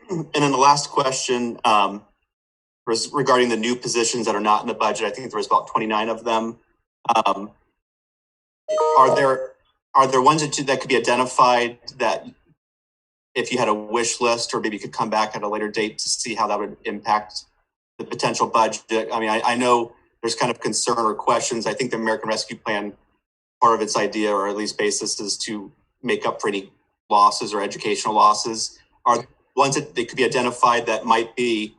And then the last question was regarding the new positions that are not in the budget. I think there was about 29 of them. Are there ones that could be identified that if you had a wish list, or maybe you could come back at a later date to see how that would impact the potential budget? I mean, I know there's kind of concern or questions. I think the American Rescue Plan, part of its idea, or at least basis, is to make up for any losses or educational losses. Are ones that they could be identified that might be,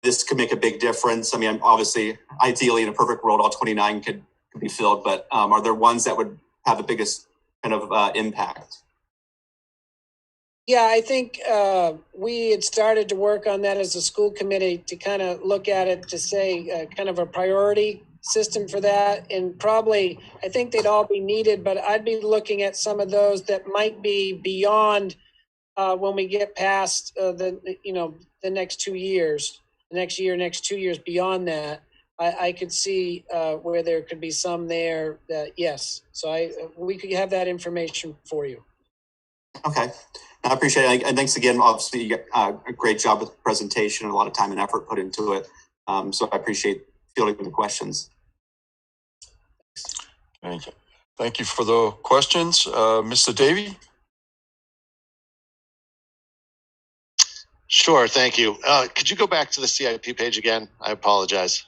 this could make a big difference? I mean, obviously, ideally, in a perfect world, all 29 could be filled, but are there ones that would have the biggest kind of impact? Yeah, I think we had started to work on that as a school committee to kind of look at it to say kind of a priority system for that. And probably, I think they'd all be needed, but I'd be looking at some of those that might be beyond when we get past the next 2 years, next 2 years beyond that. I could see where there could be some there that, yes. So we could have that information for you. Okay. I appreciate it. And thanks again. Obviously, you got a great job with the presentation and a lot of time and effort put into it. So I appreciate fielding the questions. Thank you. Thank you for the questions. Mr. Davey? Sure, thank you. Could you go back to the CIP page again? I apologize.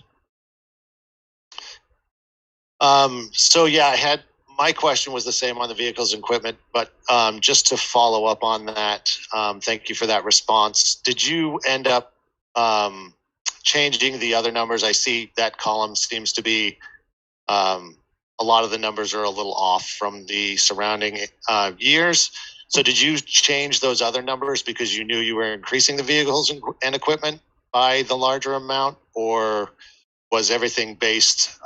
So yeah, my question was the same on the vehicles and equipment, but just to follow up on that, thank you for that response. Did you end up changing the other numbers? I see that column seems to be, a lot of the numbers are a little off from the surrounding years. So did you change those other numbers because you knew you were increasing the vehicles and equipment by the larger amount, or was everything based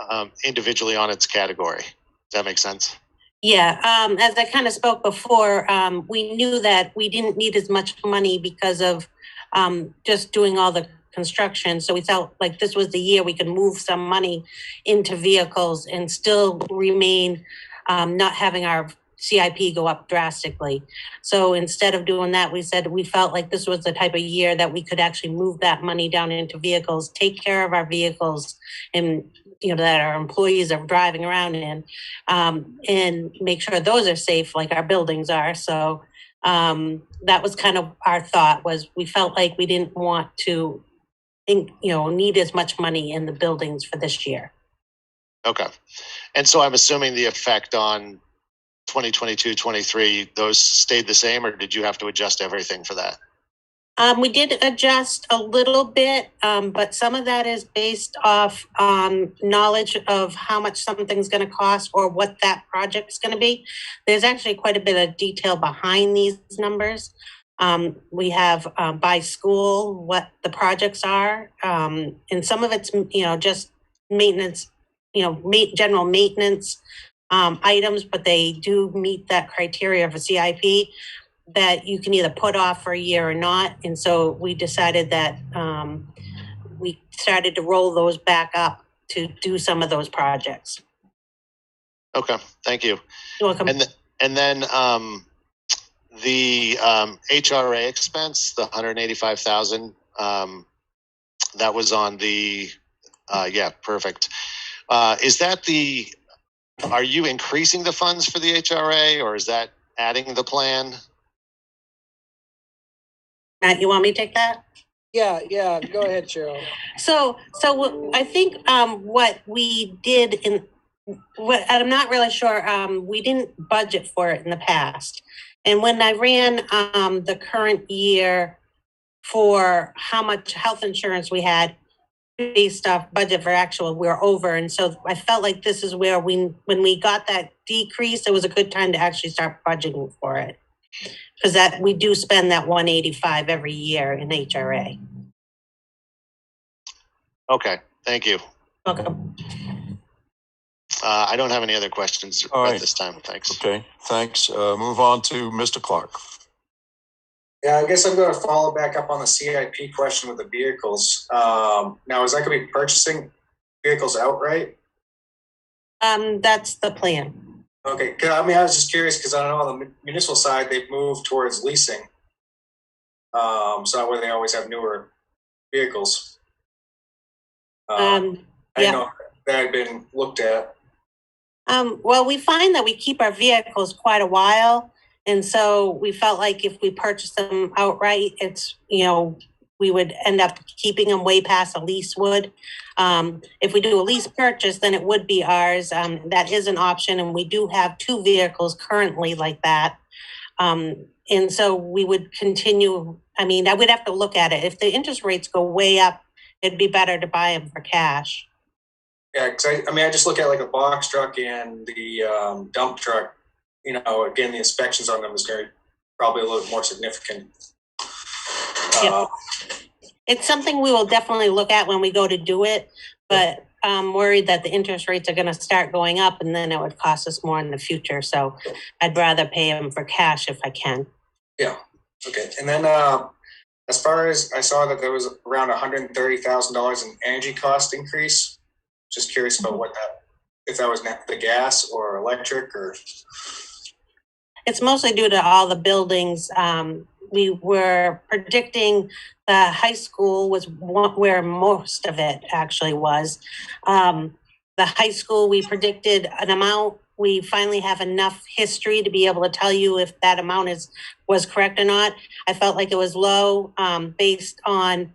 individually on its category? Does that make sense? Yeah, as I kind of spoke before, we knew that we didn't need as much money because of just doing all the construction. So we felt like this was the year we could move some money into vehicles and still remain not having our CIP go up drastically. So instead of doing that, we said we felt like this was the type of year that we could actually move that money down into vehicles, take care of our vehicles and that our employees are driving around in, and make sure those are safe like our buildings are. So that was kind of our thought, was we felt like we didn't want to need as much money in the buildings for this year. Okay. And so I'm assuming the effect on 2022, 23, those stayed the same, or did you have to adjust everything for that? We did adjust a little bit, but some of that is based off knowledge of how much something's going to cost or what that project's going to be. There's actually quite a bit of detail behind these numbers. We have by school what the projects are, and some of it's just maintenance, general maintenance items, but they do meet that criteria of a CIP that you can either put off for a year or not. And so we decided that we started to roll those back up to do some of those projects. Okay, thank you. You're welcome. And then the HRA expense, the 185,000, that was on the perfect. Is that are you increasing the funds for the HRA, or is that adding the plan? Matt, you want me to take that? Yeah, go ahead, Cheryl. So I think what we did I'm not really sure, we didn't budget for it in the past. And when I ran the current year for how much health insurance we had based off budget for actual, we're over. And so I felt like this is where when we got that decrease, it was a good time to actually start budgeting for it. Because that we do spend that 185 every year in HRA. Okay, thank you. Welcome. I don't have any other questions at this time. Thanks. Okay, thanks. Move on to Mr. Clark. Yeah, I guess I'm going to follow back up on the CIP question with the vehicles. Now, is that going to be purchasing vehicles outright? That's the plan. Okay, I mean, I was just curious because I know on the municipal side, they've moved towards leasing. So that way they always have newer vehicles. I know that had been looked at. Well, we find that we keep our vehicles quite a while. And so we felt like if we purchase them outright, it's, we would end up keeping them way past a lease would. If we do a lease purchase, then it would be ours. That is an option. And we do have 2 vehicles currently like that. And so we would continue. I mean, I would have to look at it. If the interest rates go way up, it'd be better to buy them for cash. Yeah, because I just look at like a box truck and the dump truck. Again, the inspections on them is going to be probably a little more significant. It's something we will definitely look at when we go to do it, but I'm worried that the interest rates are going to start going up and then it would cost us more in the future. So I'd rather pay them for cash if I can. Yeah. Okay. And then as far as I saw that there was around $130,000 in energy cost increase. Just curious about if that was the gas or electric or. It's mostly due to all the buildings. We were predicting the high school was where most of it actually was. The high school, we predicted an amount. We finally have enough history to be able to tell you if that amount was correct or not. I felt like it was low based on,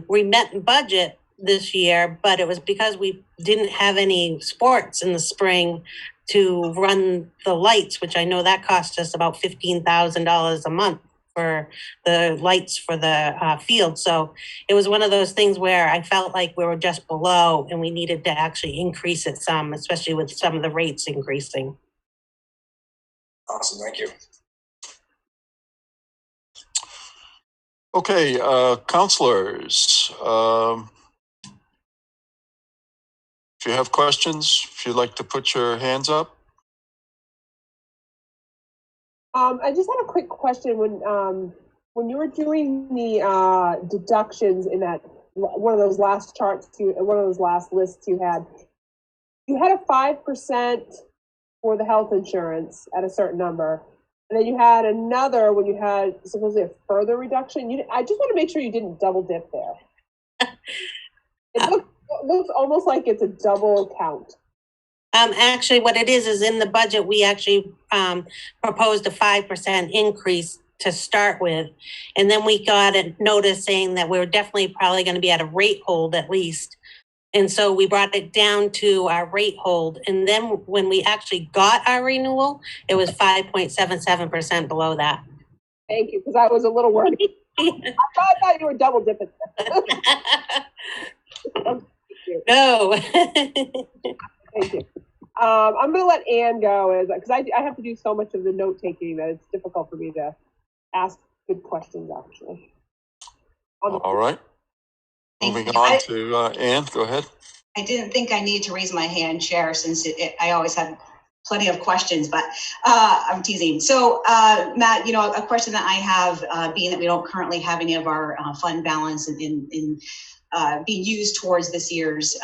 we met budget this year, but it was because we didn't have any sports in the spring to run the lights, which I know that cost us about $15,000 a month for the lights for the field. So it was one of those things where I felt like we were just below and we needed to actually increase it some, especially with some of the rates increasing. Awesome, thank you. Okay, counselors, if you have questions, if you'd like to put your hands up. I just had a quick question. When you were doing the deductions in that one of those last lists you had a 5% for the health insurance at a certain number, and then you had another when you had supposedly a further reduction. I just want to make sure you didn't double dip there. It looks almost like it's a double count. Actually, what it is in the budget, we actually proposed a 5% increase to start with. And then we got a notice saying that we were definitely probably going to be at a rate hold at least. And so we brought it down to our rate hold. And then when we actually got our renewal, it was 5.77% below that. Thank you, because I was a little worried. I thought you were double dipping. No. Thank you. I'm going to let Ann go because I have to do so much of the note taking that it's difficult for me to ask good questions, actually. All right. Thank Moving you. on to Ann, go ahead. I didn't think I needed to raise my hand, Chair, since I always have plenty of questions, but I'm teasing. So, Matt, a question that I have, being that we don't currently have any of our fund balance in being used towards this year's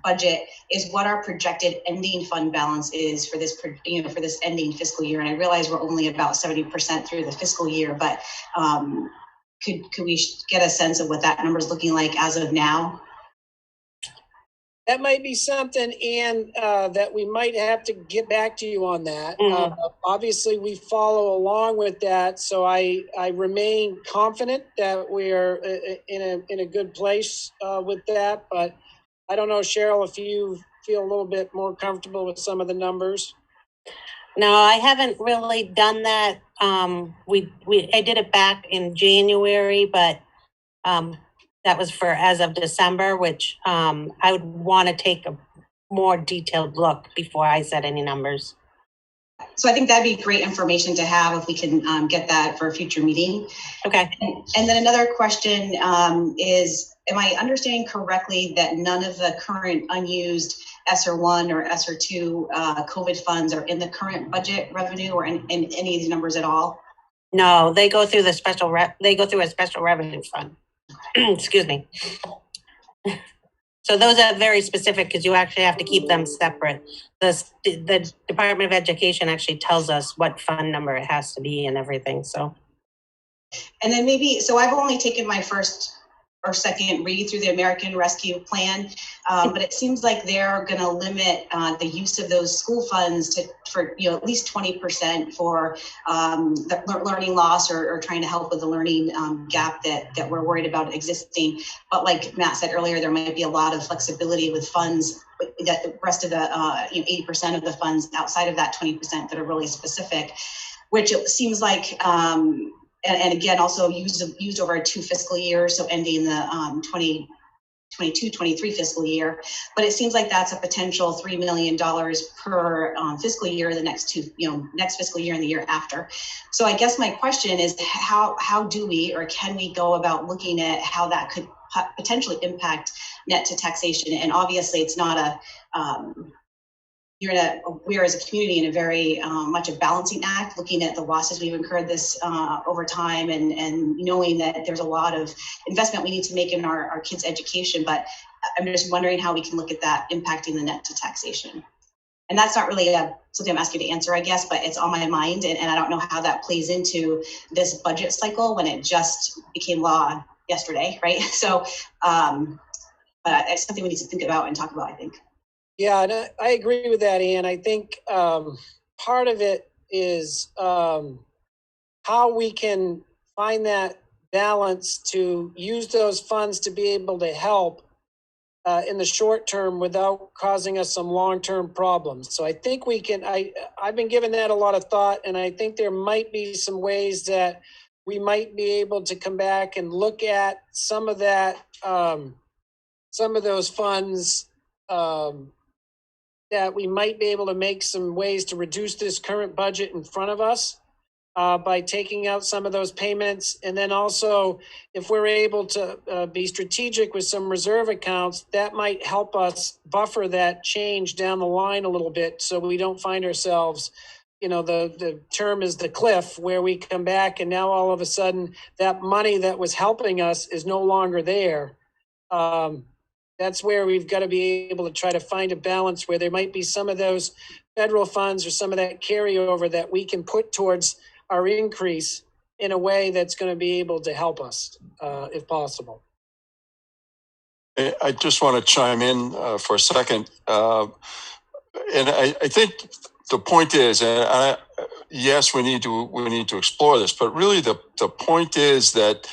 budget, is what our projected ending fund balance is for this, for this ending fiscal year. And I realize we're only about 70% through the fiscal year, but could we get a sense of what that number is looking like as of now? That might be something, Ann, that we might have to get back to you on that. Obviously, we follow along with that, so I remain confident that we are in a good place with that. But I don't know, Cheryl, if you feel a little bit more comfortable with some of the numbers. No, I haven't really done that. I did it back in January, but that was for as of December, which I would want to take a more detailed look before I set any numbers. So I think that'd be great information to have if we can get that for a future meeting. Okay. And then another question is, am I understanding correctly that none of the current unused ESSER 1 or ESSER 2 COVID funds are in the current budget revenue or in any of these numbers at all? No, they go through a special revenue fund. Excuse me. So those are very specific because you actually have to keep them separate. The Department of Education actually tells us what fund number it has to be and everything. So. And then maybe, so I've only taken my first or second read through the American Rescue Plan, but it seems like they're going to limit the use of those school funds for at least 20% for the learning loss or trying to help with the learning gap that we're worried about existing. But like Matt said earlier, there might be a lot of flexibility with funds that the rest of the 80% of the funds outside of that 20% that are really specific, which it seems like. And again, also used over 2 fiscal years, so ending the 22-23 fiscal year. But it seems like that's a potential $3 million per fiscal year, the next fiscal year and the year after. So I guess my question is, how do we or can we go about looking at how that could potentially impact net to taxation? And obviously, it's not a we're as a community in a very much a balancing act, looking at the losses we've incurred this over time and knowing that there's a lot of investment we need to make in our kids' education. But I'm just wondering how we can look at that impacting the net to taxation. And that's not really something I'm asking you to answer, I guess, but it's on my mind. And I don't know how that plays into this budget cycle when it just became law yesterday, right? So but it's something we need to think about and talk about, I think. Yeah, and I agree with that, Ann. I think part of it is how we can find that balance to use those funds to be able to help in the short term without causing us some long-term problems. So I think we can, I've been giving that a lot of thought, and I think there might be some ways that we might be able to come back and look at some of that, some of those funds that we might be able to make some ways to reduce this current budget in front of us by taking out some of those payments. And then also, if we're able to be strategic with some reserve accounts, that might help us buffer that change down the line a little bit so we don't find ourselves, the term is the cliff, where we come back and now all of a sudden that money that was helping us is no longer there. That's where we've got to be able to try to find a balance where there might be some of those federal funds or some of that carryover that we can put towards our increase in a way that's going to be able to help us, if possible. I just want to chime in for a second. And I think the point is, yes, we need to explore this, but really the point is that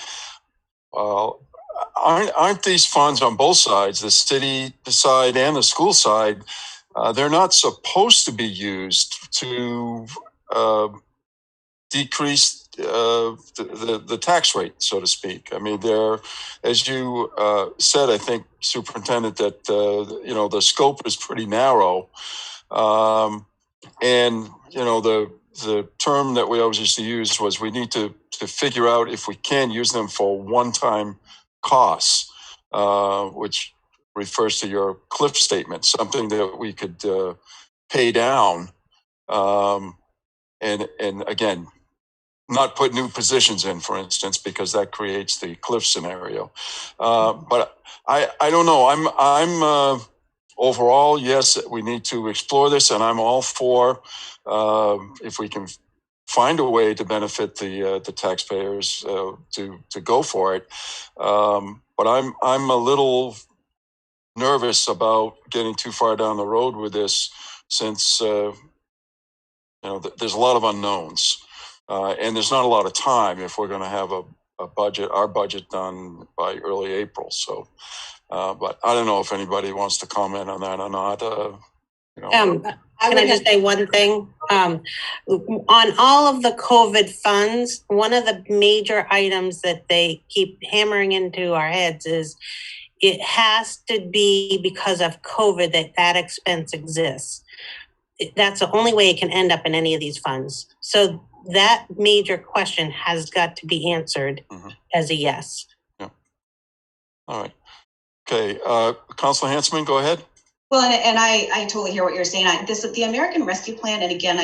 aren't these funds on both sides, the city side and the school side, they're not supposed to be used to decrease the tax rate, so to speak. I mean, there, as you said, I think, Superintendent, that the scope is pretty narrow, and the term that we always used to use was we need to figure out if we can use them for one-time costs, which refers to your cliff statement, something that we could pay down, and again, not put new positions in, for instance, because that creates the cliff scenario. But I don't know. I'm overall, yes, we need to explore this, and I'm all for if we can find a way to benefit the taxpayers to go for it. But I'm a little nervous about getting too far down the road with this, since there's a lot of unknowns, and there's not a lot of time if we're going to have our budget done by early April. So, but I don't know if anybody wants to comment on that or not. Can I just say one thing? On all of the COVID funds, one of the major items that they keep hammering into our heads is it has to be because of COVID that expense exists. That's the only way it can end up in any of these funds. So that major question has got to be answered as a yes. Yeah. All right. Okay. Councilor Hanselman, go ahead. Well, and I totally hear what you're saying. The American Rescue Plan, and again,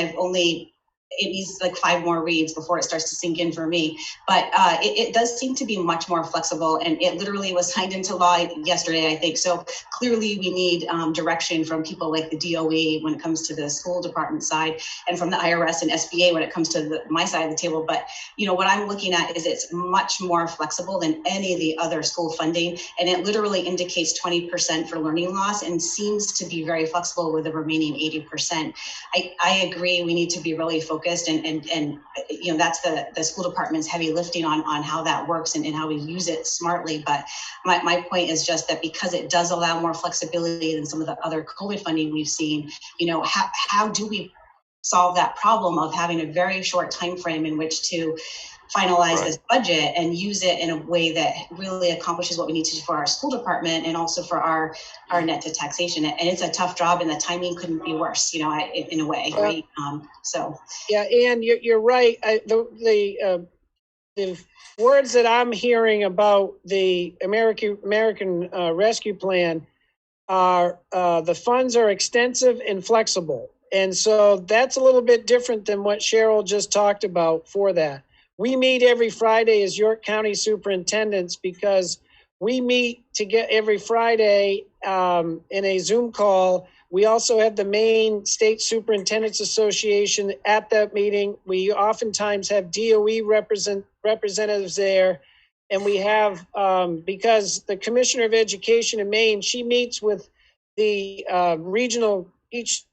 it needs like 5 more reads before it starts to sink in for me. But it does seem to be much more flexible, and it literally was signed into law yesterday, I think. So clearly we need direction from people like the DOE when it comes to the school department side, and from the IRS and SBA when it comes to my side of the table. But what I'm looking at is it's much more flexible than any of the other school funding, and it literally indicates 20% for learning loss and seems to be very flexible with the remaining 80%. I agree we need to be really focused, and that's the school department's heavy lifting on how that works and how we use it smartly. But my point is just that because it does allow more flexibility than some of the other COVID funding we've seen, how do we solve that problem of having a very short time frame in which to finalize this budget and use it in a way that really accomplishes what we need to do for our school department and also for our net to taxation. And it's a tough job, and the timing couldn't be worse, in a way, right? Yeah, Ann, you're right. The words that I'm hearing about the American Rescue Plan are the funds are extensive and flexible. And so that's a little bit different than what Cheryl just talked about for that. We meet every Friday as York County superintendents because we meet every Friday in a Zoom call. We also have the Maine State Superintendents Association at that meeting. We oftentimes have DOE representatives there. And we have, because the Commissioner of Education in Maine, she meets with the each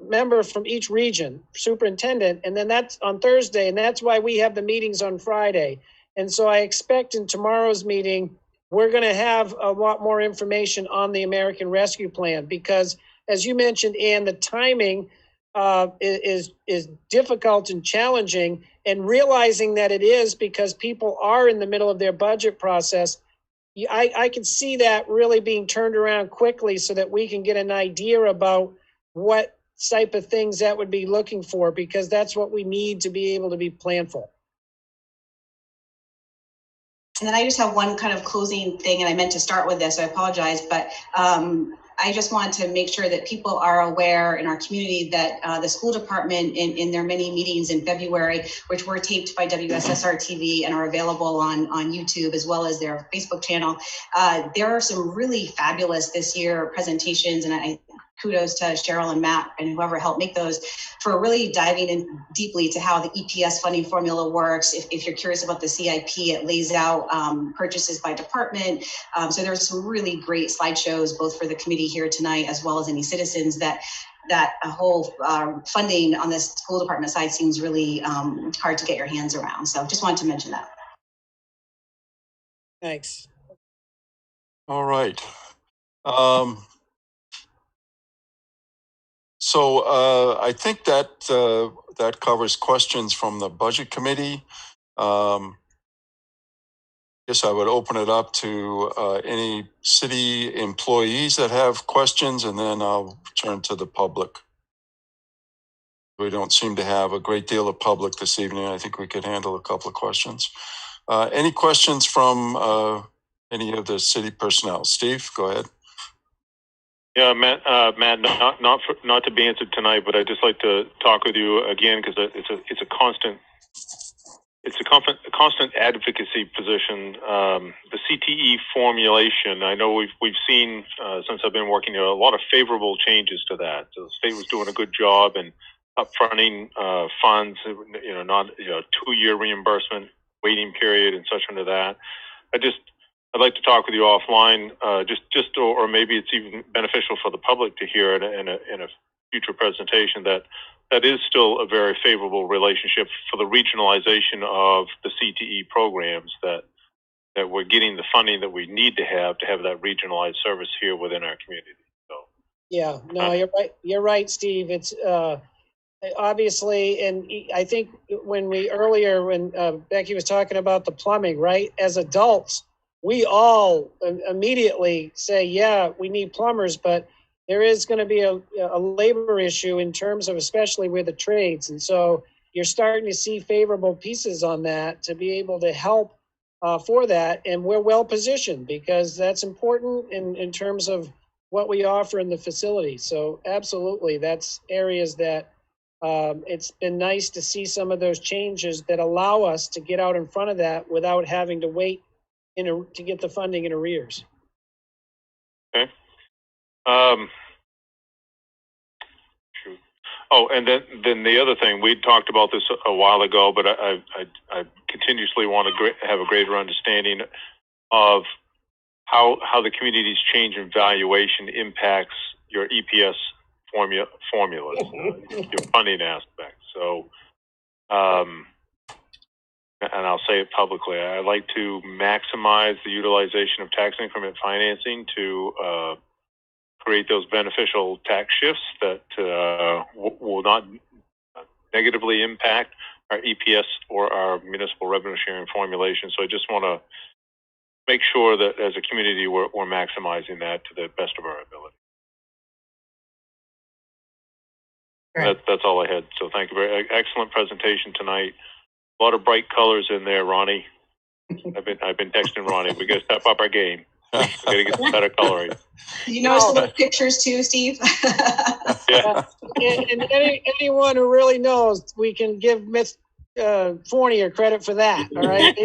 member from each region, superintendent, and then that's on Thursday, and that's why we have the meetings on Friday. And so I expect in tomorrow's meeting, we're going to have a lot more information on the American Rescue Plan, because as you mentioned, Ann, the timing is difficult and challenging, and realizing that it is because people are in the middle of their budget process. I can see that really being turned around quickly so that we can get an idea about what type of things that would be looking for, because that's what we need to be able to be planful. And then I just have one kind of closing thing, and I meant to start with this, so I apologize, but I just want to make sure that people are aware in our community that the school department in their many meetings in February, which were taped by WSSR TV and are available on YouTube as well as their Facebook channel, there are some really fabulous this year presentations, and kudos to Cheryl and Matt and whoever helped make those, for really diving in deeply to how the EPS funding formula works. If you're curious about the CIP, it lays out purchases by department. So there's some really great slideshows, both for the committee here tonight, as well as any citizens, that a whole funding on the school department side seems really hard to get your hands around. So just wanted to mention that. Thanks. All right. So I think that that covers questions from the Budget Committee. Guess I would open it up to any city employees that have questions, and then I'll turn to the public. We don't seem to have a great deal of public this evening. I think we could handle a couple of questions. Any questions from any of the city personnel? Steve, go ahead. Yeah, Matt, not to be answered tonight, but I'd just like to talk with you again because it's a constant advocacy position. The CTE formulation, I know we've seen since I've been working here a lot of favorable changes to that. So the state was doing a good job in upfronting funds, not 2-year reimbursement waiting period and such under that. I'd like to talk with you offline, or maybe it's even beneficial for the public to hear it in a future presentation that is still a very favorable relationship for the regionalization of the CTE programs, that we're getting the funding that we need to have that regionalized service here within our community. So yeah, no, you're right, Steve. It's obviously, and I think when Becky was talking about the plumbing, right? As adults, we all immediately say, yeah, we need plumbers, but there is going to be a labor issue in terms of especially with the trades. And so you're starting to see favorable pieces on that to be able to help for that. And we're well positioned because that's important in terms of what we offer in the facility. So absolutely, that's areas that it's been nice to see some of those changes that allow us to get out in front of that without having to wait to get the funding in arrears. Okay. Oh, and then the other thing, we talked about this a while ago, but I continuously want to have a greater understanding of how the community's change in valuation impacts your EPS formulas, your funding aspect. So, and I'll say it publicly, I like to maximize the utilization of tax increment financing to create those beneficial tax shifts that will not negatively impact our EPS or our municipal revenue sharing formulation. So I just want to make sure that as a community we're maximizing that to the best of our ability. Right. That's all I had. So thank you very excellent presentation tonight. A lot of bright colors in there, Ronnie. I've been texting Ronnie. We got to step up our game. We got to get some better coloring. You notice the little pictures too, Steve? Yeah. And anyone who really knows, we can give Miss Fournier credit for that. All right,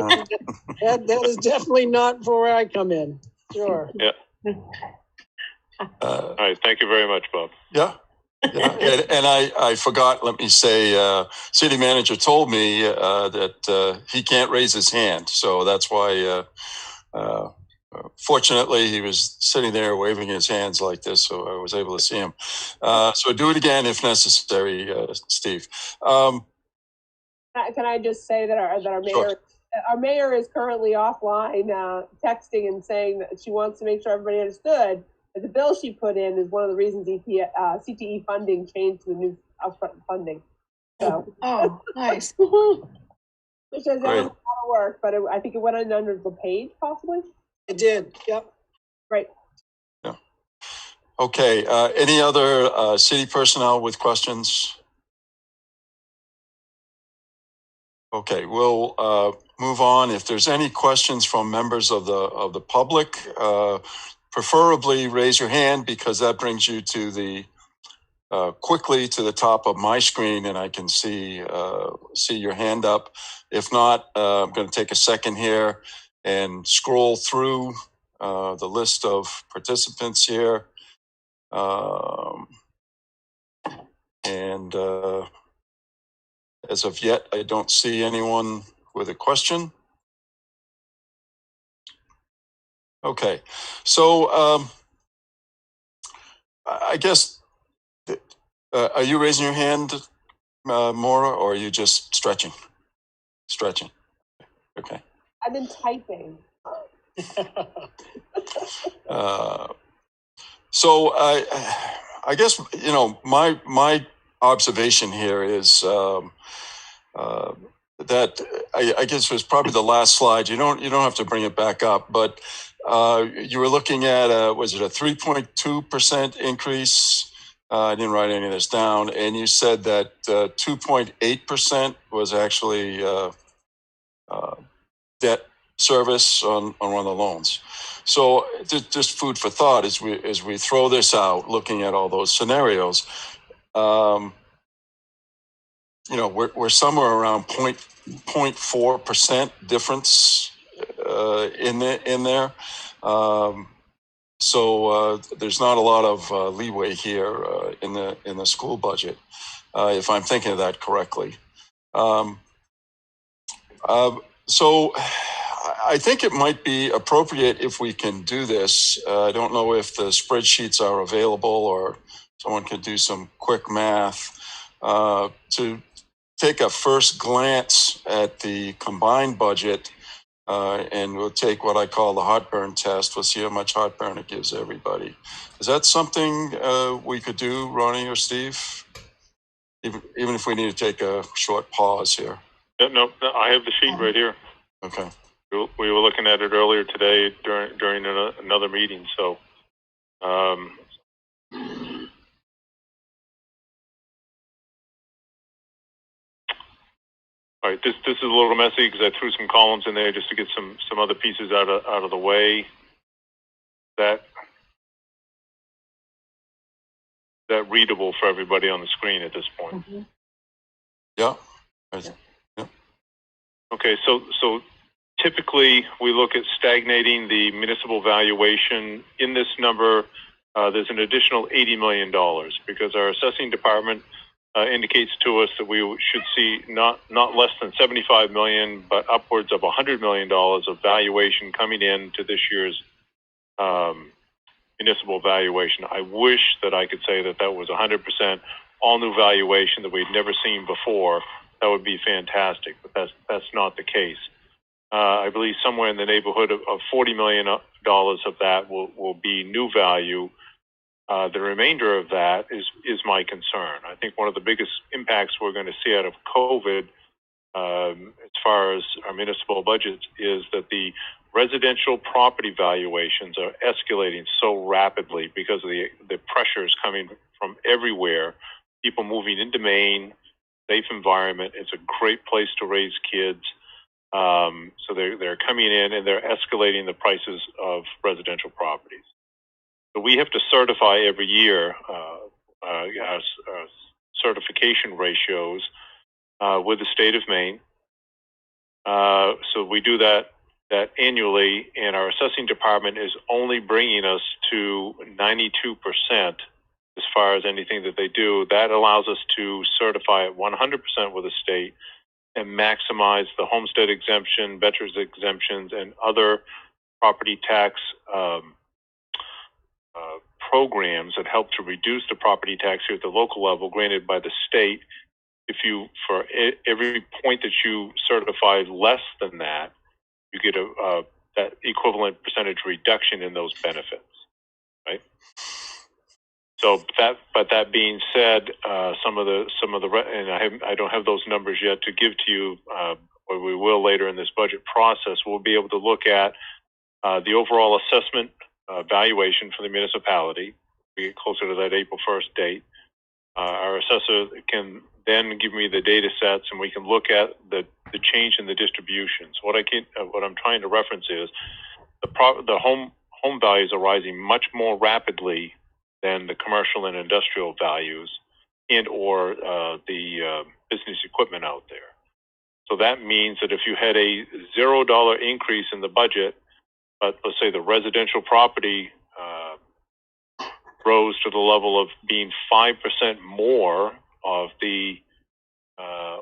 that is definitely not for where I come in. Sure. Yeah. All right. Thank you very much, Bob. Yeah. Yeah, and I forgot, let me say, city manager told me that he can't raise his hand. So that's why, fortunately, he was sitting there waving his hands like this. So I was able to see him. So do it again if necessary, Steve. Can I just say that our mayor, sure. Our mayor is currently offline texting and saying that she wants to make sure everybody understood that the bill she put in is one of the reasons CTE funding changed to the new upfront funding. So, nice. Which has done a lot of work, but I think it went under the page, possibly. It did. Yep. Right. Yeah. Okay. Any other city personnel with questions? Okay, we'll move on. If there's any questions from members of the public, preferably raise your hand because that brings you to the quickly to the top of my screen and I can see your hand up. If not, I'm going to take a second here and scroll through the list of participants here. As of yet, I don't see anyone with a question. Okay, so I guess, are you raising your hand, Maura, or are you just stretching? Stretching. Okay. I've been typing. So I guess, my observation here is that I guess was probably the last slide. You don't have to bring it back up, but you were looking at was it a 3.2% increase? I didn't write any of this down, and you said that 2.8% was actually debt service on one of the loans. So just food for thought as we throw this out, looking at all those scenarios. We're somewhere around 0.4% difference in there. So there's not a lot of leeway here in the school budget, if I'm thinking of that correctly. So I think it might be appropriate if we can do this. I don't know if the spreadsheets are available or someone could do some quick math to take a first glance at the combined budget, and we'll take what I call the heartburn test. We'll see how much heartburn it gives everybody. Is that something we could do, Ronnie or Steve? Even if we need to take a short pause here. Yeah, no, I have the sheet right here. Okay. We were looking at it earlier today during another meeting. So, all right, this is a little messy because I threw some columns in there just to get some other pieces out of the way. That readable for everybody on the screen at this point. Mm-hmm. Yeah. Okay, so typically we look at stagnating the municipal valuation. In this number, there's an additional $80 million because our assessing department indicates to us that we should see not less than $75 million, but upwards of $100 million of valuation coming in to this year's municipal valuation. I wish that I could say that was 100% all new valuation that we'd never seen before. That would be fantastic, but that's not the case. I believe somewhere in the neighborhood of $40 million of that will be new value. The remainder of that is my concern. I think one of the biggest impacts we're going to see out of COVID, as far as our municipal budgets, is that the residential property valuations are escalating so rapidly because of the pressures coming from everywhere. People moving into Maine, safe environment. It's a great place to raise kids. So they're coming in and they're escalating the prices of residential properties. So we have to certify every year our certification ratios with the state of Maine. So we do that annually, and our assessing department is only bringing us to 92% as far as anything that they do. That allows us to certify at 100% with the state and maximize the homestead exemption, veterans exemptions, and other property tax programs that help to reduce the property tax here at the local level granted by the state. If you, for every point that you certify less than that, you get that equivalent percentage reduction in those benefits, right? So that being said, some of the and I don't have those numbers yet to give to you, or we will later in this budget process. We'll be able to look at the overall assessment valuation for the municipality. We get closer to that April 1st date. Our assessor can then give me the data sets, and we can look at the change in the distributions. What I'm trying to reference is the home values are rising much more rapidly than the commercial and industrial values and or the business equipment out there. So that means that if you had a $0 increase in the budget, but let's say the residential property rose to the level of being 5% more of the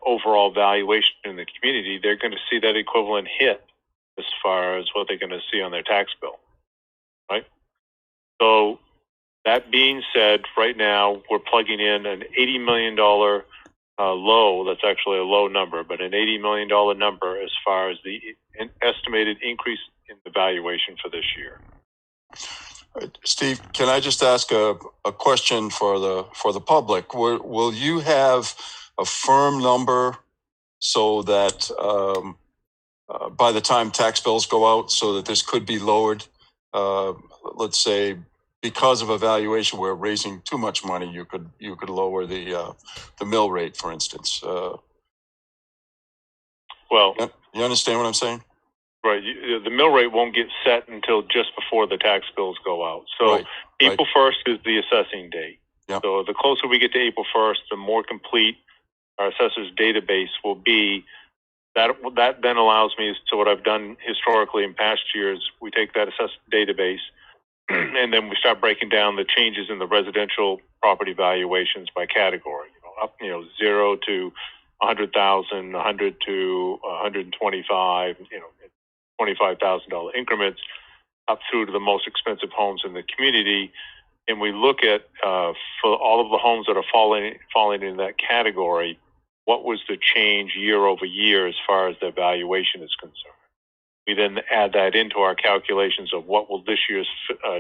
overall valuation in the community, they're going to see that equivalent hit as far as what they're going to see on their tax bill, right? So that being said, right now we're plugging in an $80 million low. That's actually a low number, but an $80 million number as far as the estimated increase in the valuation for this year. Steve, can I just ask a question for the public? Will you have a firm number so that by the time tax bills go out, so that this could be lowered? Let's say because of a valuation, we're raising too much money. You could lower the mill rate, for instance. Well, you understand what I'm saying? Right. The mill rate won't get set until just before the tax bills go out. So Right. April 1st is the assessing date. Yep. So the closer we get to April 1st, the more complete our assessor's database will be. That then allows me to what I've done historically in past years. We take that assessed database and then we start breaking down the changes in the residential property valuations by category. Up 0 to 100,000, 100 to 125. $25,000 increments up through to the most expensive homes in the community, and we look at for all of the homes that are falling in that category, what was the change year over year as far as their valuation is concerned. We then add that into our calculations of what will this year's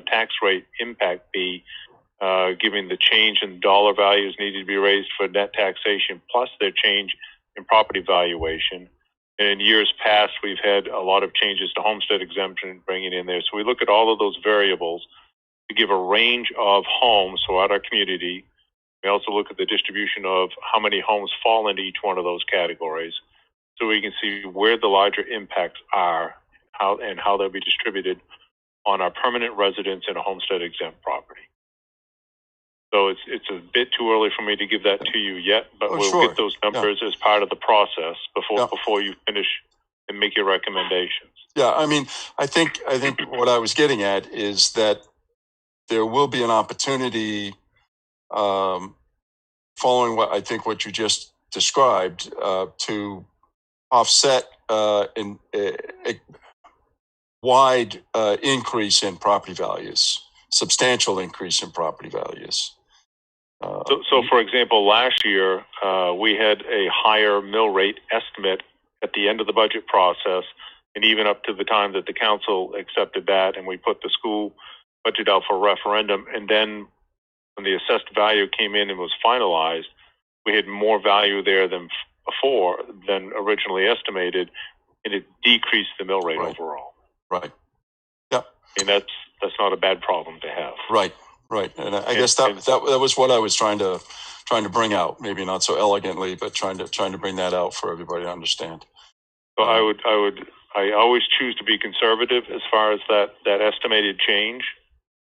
tax rate impact be, given the change in dollar values needed to be raised for net taxation, plus their change in property valuation. And in years past, we've had a lot of changes to homestead exemption bringing in there. So we look at all of those variables to give a range of homes throughout our community. We also look at the distribution of how many homes fall into each one of those categories, so we can see where the larger impacts are, how they'll be distributed on our permanent residents and a homestead exempt property. So it's a bit too early for me to give that to you yet, but we'll sure. get those numbers as part of the process before you finish and make your recommendations. Yeah, I mean, I think what I was getting at is that there will be an opportunity, following what you just described, to offset a wide increase in property values, substantial increase in property values. So for example, last year, we had a higher mill rate estimate at the end of the budget process, and even up to the time that the council accepted that, and we put the school budget out for referendum. And then when the assessed value came in and was finalized, we had more value there than originally estimated, and it decreased the mill rate overall. Right. Yeah. And that's not a bad problem to have. Right. And I guess that was what I was trying to bring out. Maybe not so elegantly, but trying to bring that out for everybody to understand. So I always choose to be conservative as far as that estimated change,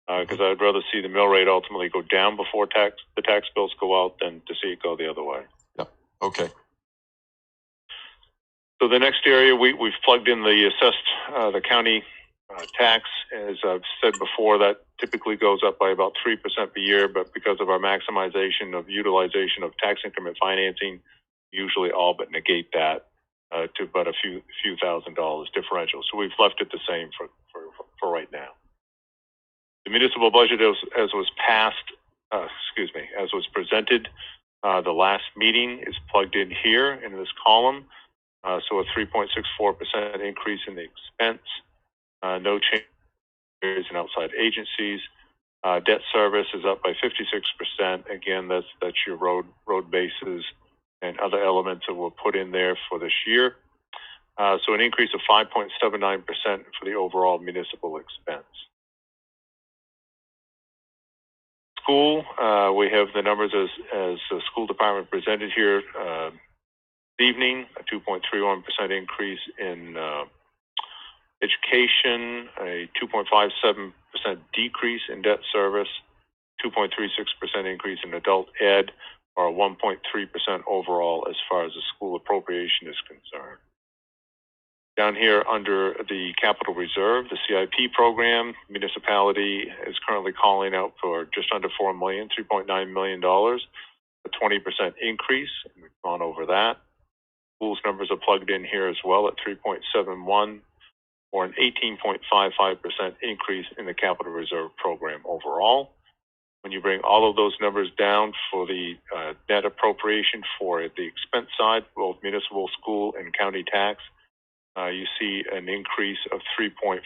because I'd rather see the mill rate ultimately go down before the tax bills go out than to see it go the other way. Yeah. Okay. So the next area we've plugged in the assessed the county tax. As I've said before, that typically goes up by about 3% per year, but because of our maximization of utilization of tax increment financing, usually all but negate that to about a few $1,000s differential. So we've left it the same for right now. The municipal budget as was presented the last meeting is plugged in here in this column. So a 3.64% increase in the expense. No change in outside agencies. Debt service is up by 56%. Again, that's your road bases and other elements that were put in there for this year. So an increase of 5.79% for the overall municipal expense. School, we have the numbers as the school department presented here this evening. A 2.31% increase in education, a 2.57% decrease in debt service, 2.36% increase in adult ed, or a 1.3% overall as far as the school appropriation is concerned. Down here under the capital reserve, the CIP program, municipality is currently calling out for just under $4 million, $3.9 million, a 20% increase. We've gone over that. Schools numbers are plugged in here as well at 3.71, or an 18.55% increase in the capital reserve program overall. When you bring all of those numbers down for the net appropriation for the expense side, both municipal, school, and county tax, you see an increase of 3.43%.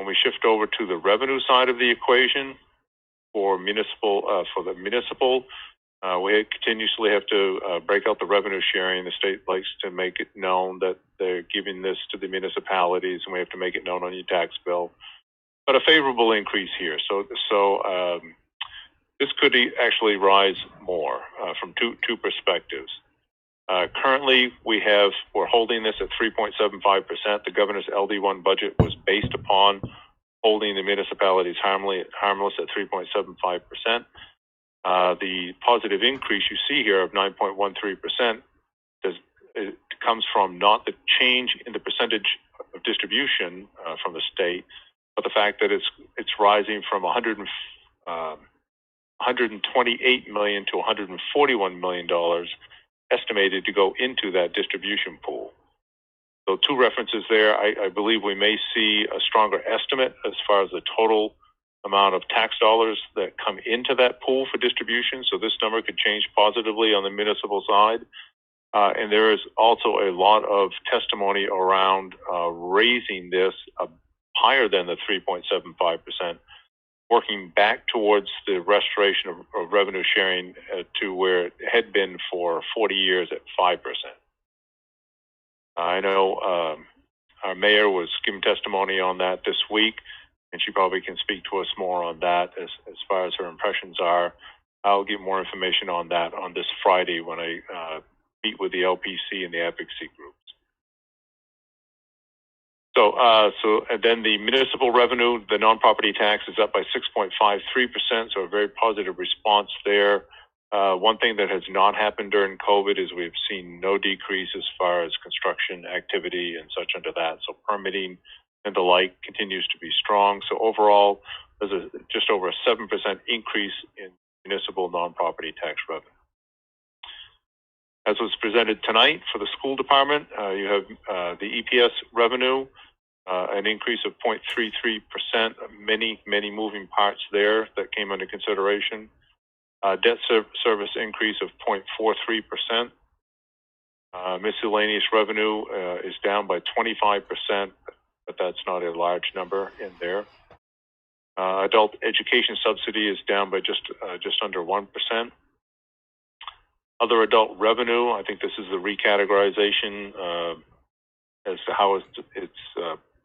When we shift over to the revenue side of the equation for the municipal, we continuously have to break out the revenue sharing. The state likes to make it known that they're giving this to the municipalities, and we have to make it known on your tax bill. But a favorable increase here. So this could actually rise more from two perspectives. Currently, we're holding this at 3.75%. The governor's LD1 budget was based upon holding the municipalities harmless at 3.75%. The positive increase you see here of 9.13% it comes from not the change in the percentage of distribution from the state, but the fact that it's rising from 128 million to 141 million dollars estimated to go into that distribution pool. So two references there. I believe we may see a stronger estimate as far as the total amount of tax dollars that come into that pool for distribution. So this number could change positively on the municipal side. And there is also a lot of testimony around raising this higher than the 3.75%, working back towards the restoration of revenue sharing to where it had been for 40 years at 5%. I know our mayor was giving testimony on that this week, and she probably can speak to us more on that as far as her impressions are. I'll get more information on that on this Friday when I meet with the LPC and the advocacy groups. So and then the municipal revenue, the non-property tax is up by 6.53%, so a very positive response there. One thing that has not happened during COVID is we've seen no decrease as far as construction activity and such under that. So permitting and the like continues to be strong. So overall, there's just over a 7% increase in municipal non-property tax revenue. As was presented tonight for the school department, you have the EPS revenue, an increase of 0.33%, many moving parts there that came under consideration. Debt service increase of 0.43%. Miscellaneous revenue is down by 25%, but that's not a large number in there. Adult education subsidy is down by just under 1%. Other adult revenue, I think this is the recategorization as to how it's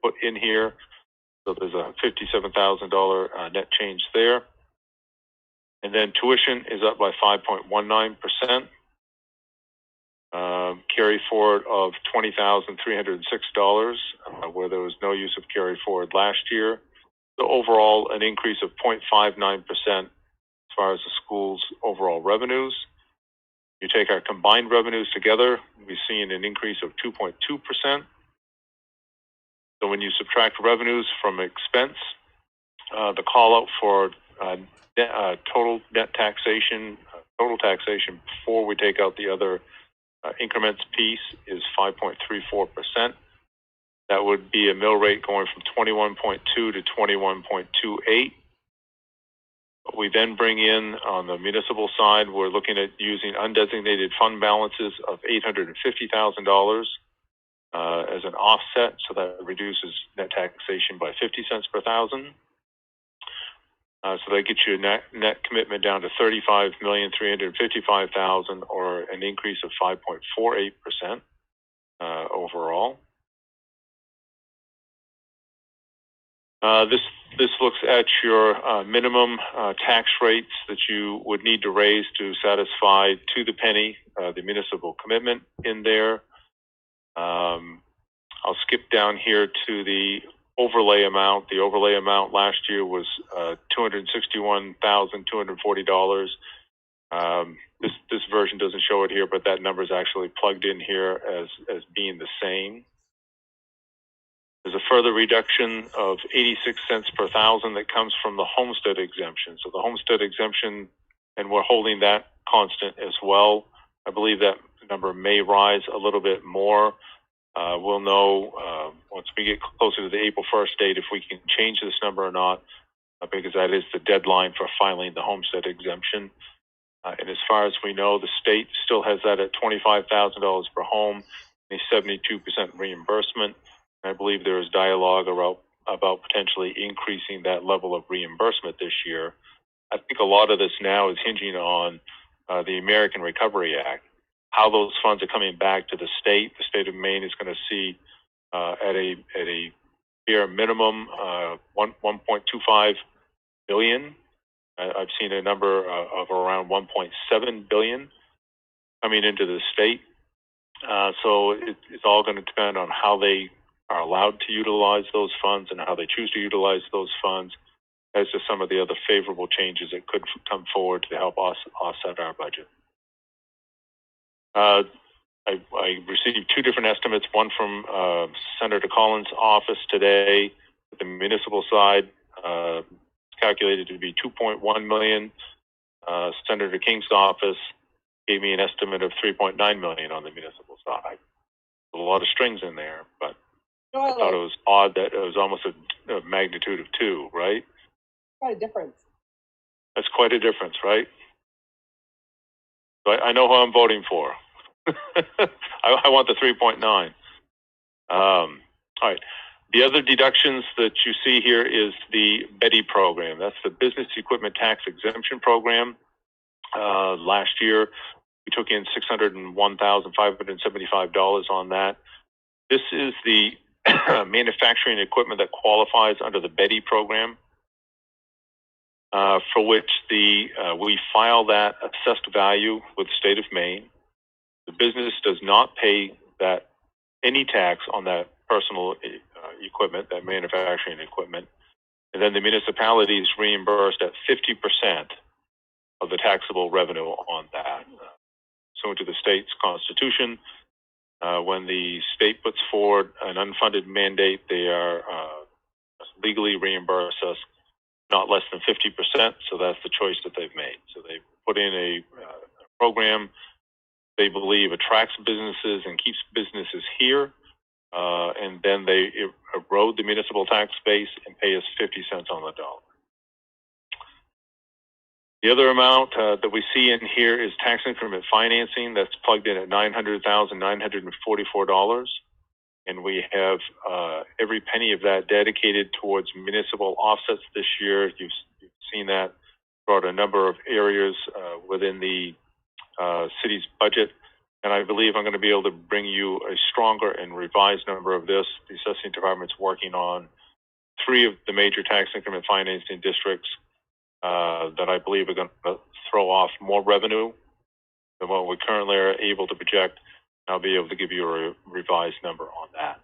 put in here. So there's a $57,000 net change there. And then tuition is up by 5.19%. Carry forward of $20,306, where there was no use of carry forward last year. So overall, an increase of 0.59% as far as the school's overall revenues. You take our combined revenues together, we've seen an increase of 2.2%. So when you subtract revenues from expense, the call out for total net taxation, total taxation before we take out the other increments piece is 5.34%. That would be a mill rate going from 21.2 to 21.28. We then bring in on the municipal side, we're looking at using undesignated fund balances of $850,000 as an offset, so that reduces net taxation by 50 cents per thousand. So that gets you a net commitment down to $35,355,000, or an increase of 5.48% overall. This looks at your minimum tax rates that you would need to raise to satisfy to the penny the municipal commitment in there. I'll skip down here to the overlay amount. The overlay amount last year was $261,240. This version doesn't show it here, but that number is actually plugged in here as being the same. There's a further reduction of 86 cents per thousand that comes from the homestead exemption. So the homestead exemption, and we're holding that constant as well. I believe that number may rise a little bit more. We'll know once we get closer to the April 1st date if we can change this number or not, because that is the deadline for filing the homestead exemption. And as far as we know, the state still has that at $25,000 per home, a 72% reimbursement. I believe there is dialogue about potentially increasing that level of reimbursement this year. I think a lot of this now is hinging on the American Recovery Act, how those funds are coming back to the state. The state of Maine is going to see at a bare minimum 1.25 billion. I've seen a number of around 1.7 billion coming into the state. So it's all going to depend on how they are allowed to utilize those funds and how they choose to utilize those funds, as to some of the other favorable changes that could come forward to help us offset our budget. I received two different estimates, one from Senator Collins' office today. The municipal side calculated to be 2.1 million. Senator King's office gave me an estimate of 3.9 million on the municipal side. A lot of strings in there, but I thought it was odd that it was almost a magnitude of 2, right? Quite a difference. That's quite a difference, right? But I know who I'm voting for. I want the 3.9. All right. The other deductions that you see here is the Betty program. That's the Business Equipment Tax Exemption Program. Last year, we took in $601,575 on that. This is the manufacturing equipment that qualifies under the Betty program, for which we file that assessed value with the state of Maine. The business does not pay that any tax on that personal equipment, that manufacturing equipment, and then the municipality is reimbursed at 50% of the taxable revenue on that. Pursuant to the state's constitution, when the state puts forward an unfunded mandate, they are legally reimburse us not less than 50%. So that's the choice that they've made. So they put in a program they believe attracts businesses and keeps businesses here, and then they erode the municipal tax base and pay us 50 cents on the dollar. The other amount that we see in here is tax increment financing. That's plugged in at $900,944. And we have every penny of that dedicated towards municipal offsets this year. You've seen that throughout a number of areas within the city's budget. And I believe I'm going to be able to bring you a stronger and revised number of this. The assessing department's working on 3 of the major tax increment financing districts that I believe are going to throw off more revenue than what we currently are able to project. I'll be able to give you a revised number on that.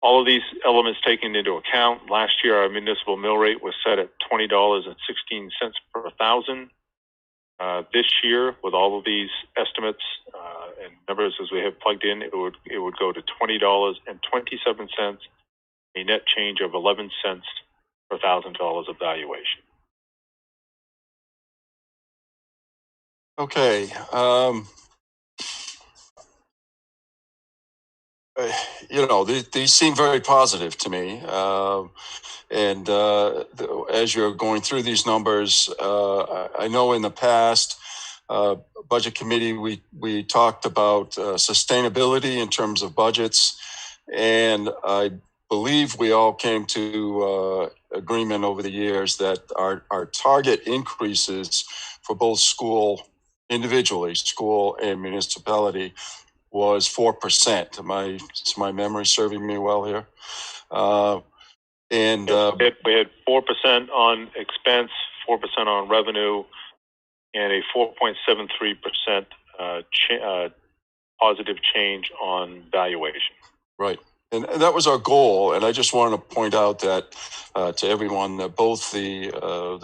All of these elements taken into account, last year our municipal mill rate was set at $20.16 per thousand. This year, with all of these estimates and numbers as we have plugged in, it would go to $20.27, a net change of 11 cents per $1,000 of valuation. Okay. These seem very positive to me. As you're going through these numbers, I know in the past, budget committee, we talked about sustainability in terms of budgets. And I believe we all came to agreement over the years that our target increases for both school individually, school and municipality, was 4%. Is my memory serving me well here? We had 4% on expense, 4% on revenue, and a 4.73% positive change on valuation. Right. And that was our goal. And I just want to point out that to everyone that both the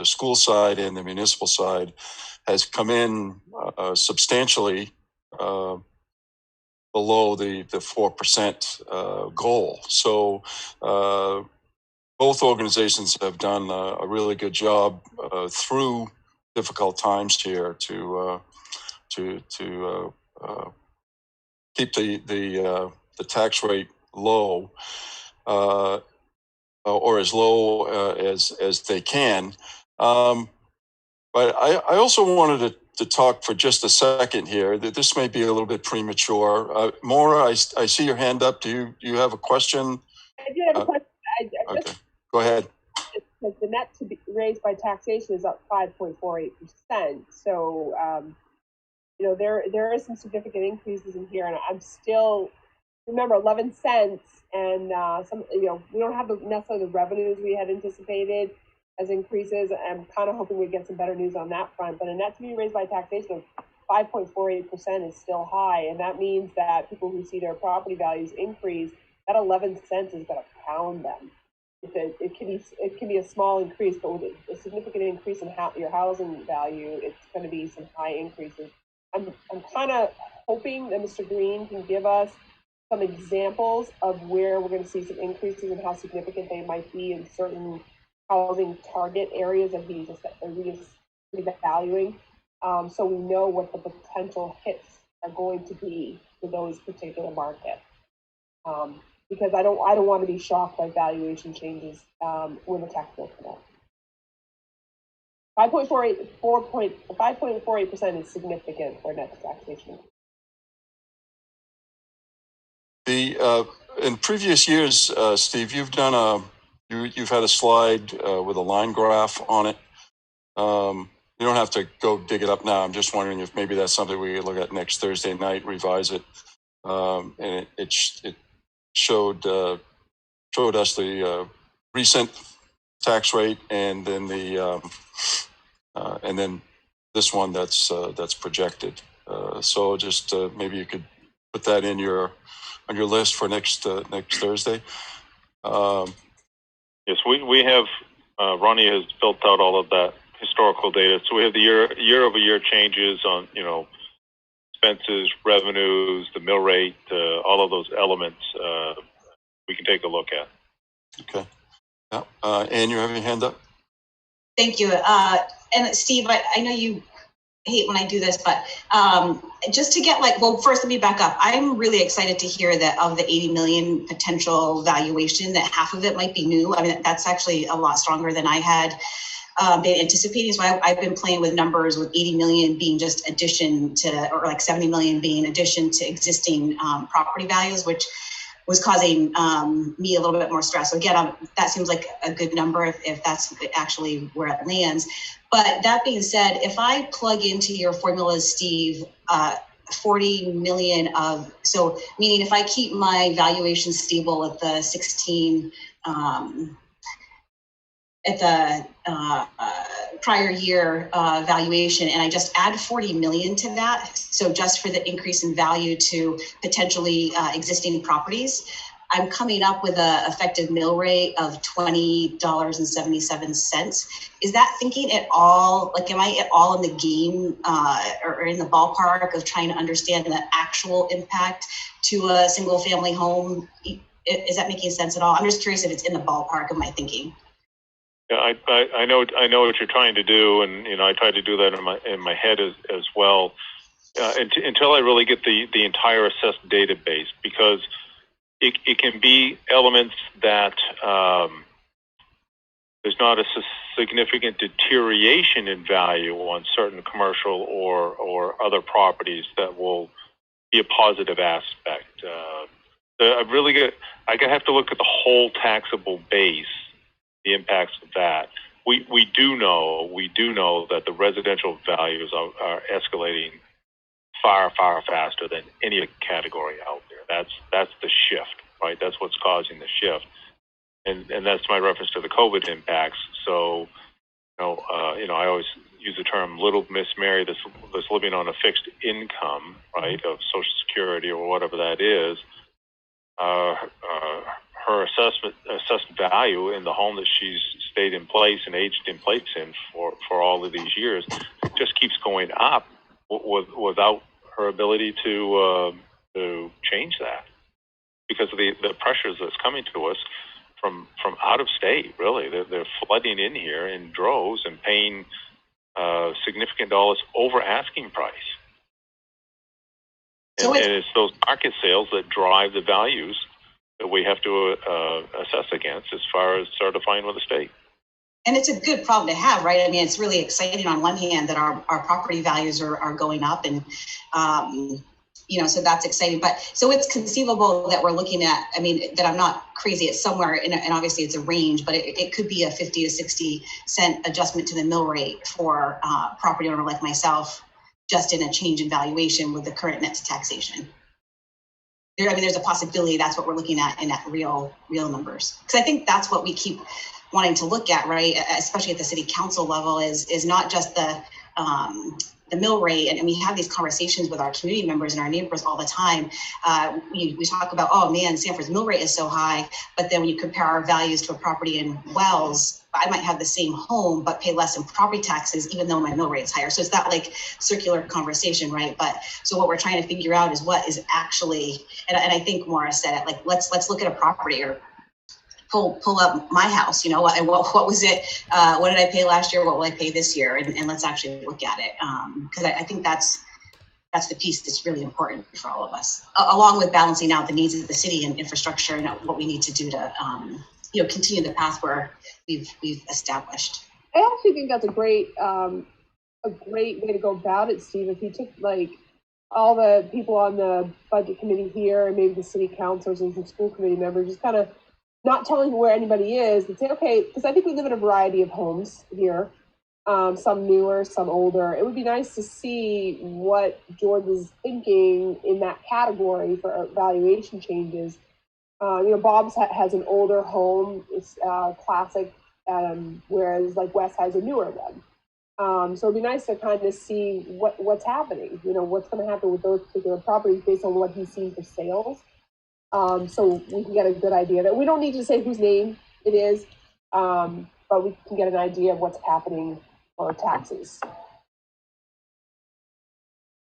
school side and the municipal side has come in substantially below the 4% goal. So both organizations have done a really good job through difficult times here to keep the tax rate low, or as low as they can. But I also wanted to talk for just a second here. That this may be a little bit premature. Maura, I see your hand up. Do you have a question do have a question. I Okay, go ahead. The net to be raised by taxation is up 5.48%. So, there is some significant increases in here, and I'm still, remember, 11 cents, and we don't have necessarily the revenues we had anticipated as increases. I'm kind of hoping we get some better news on that front. But a net to be raised by taxation of 5.48% is still high, and that means that people who see their property values increase, that 11 cents is going to pound them. It can be a small increase, but with a significant increase in your housing value, it's going to be some high increases. I'm kind of hoping that Mr. Green can give us some examples of where we're going to see some increases and how significant they might be in certain housing target areas that he's evaluating, so we know what the potential hits are going to be for those particular markets. Because I don't want to be shocked by valuation changes when the tax bill comes out. 5.48% is significant for net taxation. In previous years, Steve, you've done you've had a slide with a line graph on it. You don't have to go dig it up now. I'm just wondering if maybe that's something we could look at next Thursday night, revise it, and it showed us the recent tax rate, and then this one that's projected. So just maybe you could put that on your list for next Thursday. Yes, we have. Ronnie has built out all of that historical data, so we have the year-over-year changes on expenses, revenues, the mill rate, all of those elements. We can take a look at. Okay. Yeah. Anne, you have your hand up? Thank you. And Steve, I know you hate when I do this, but just to get first let me back up. I'm really excited to hear that of the 80 million potential valuation, that half of it might be new. I mean, that's actually a lot stronger than I had been anticipating. So I've been playing with numbers with 80 million being just addition to, or 70 million being addition to existing property values, which was causing me a little bit more stress. So again, that seems like a good number if that's actually where it lands. But that being said, if I plug into your formulas, Steve, 40 million so meaning if I keep my valuation stable at the 16, at the prior year valuation, and I just add 40 million to that, so just for the increase in value to potentially existing properties, I'm coming up with an effective mill rate of $20.77. Is that thinking at all, am I at all in the game or in the ballpark of trying to understand the actual impact to a single family home? Is that making sense at all? I'm just curious if it's in the ballpark of my thinking. Yeah, I know what you're trying to do, and I try to do that in my head as well, until I really get the entire assessed database, because it can be elements that there's not a significant deterioration in value on certain commercial or other properties that will be a positive aspect. I have to look at the whole taxable base, the impacts of that. We do know that the residential values are escalating far faster than any category out there. That's the shift, right? That's what's causing the shift, and that's my reference to the COVID impacts. So, I always use the term "little Miss Mary" that's living on a fixed income, right, of Social Security or whatever that is. Her assessed value in the home that she's stayed in place and aged in place in for all of these years just keeps going up without her ability to change that, because of the pressures that's coming to us from out of state. Really, they're flooding in here in droves and paying significant dollars over asking price. And it's those market sales that drive the values that we have to assess against as far as certifying with the state. And it's a good problem to have, right? I mean, it's really exciting on one hand that our property values are going up, and so that's exciting. But so it's conceivable that we're looking at, I mean, that I'm not crazy, it's somewhere, and obviously it's a range, but it could be a 50 to 60 cent adjustment to the mill rate for a property owner like myself, just in a change in valuation with the current net to taxation. There's a possibility that's what we're looking at in real numbers. Because I think that's what we keep wanting to look at, right? Especially at the city council level, is not just the mill rate. And we have these conversations with our community members and our neighbors all the time. We talk about, oh man, Sanford's mill rate is so high. But then when you compare our values to a property in Wells, I might have the same home, but pay less in property taxes, even though my mill rate is higher. So it's that like circular conversation, right? But so what we're trying to figure out is what is actually, and I think Maura said it, like, let's look at a property or pull up my house, and what was it? What did I pay last year? What will I pay this year? And let's actually look at it. Because I think that's the piece that's really important for all of us, along with balancing out the needs of the city and infrastructure and what we need to do to, continue the path where we've established. I actually think that's a great way to go about it, Steve. If you took like all the people on the budget committee here and maybe the city councilors and some school committee members, just kind of not telling where anybody is, and say, okay, because I think we live in a variety of homes here, some newer, some older. It would be nice to see what George is thinking in that category for valuation changes. Bob's has an older home, it's classic, whereas like Wes has a newer one. So it'd be nice to kind of see what's happening, what's going to happen with those particular properties based on what he's seen for sales. So we can get a good idea that we don't need to say whose name it is, but we can get an idea of what's happening for taxes.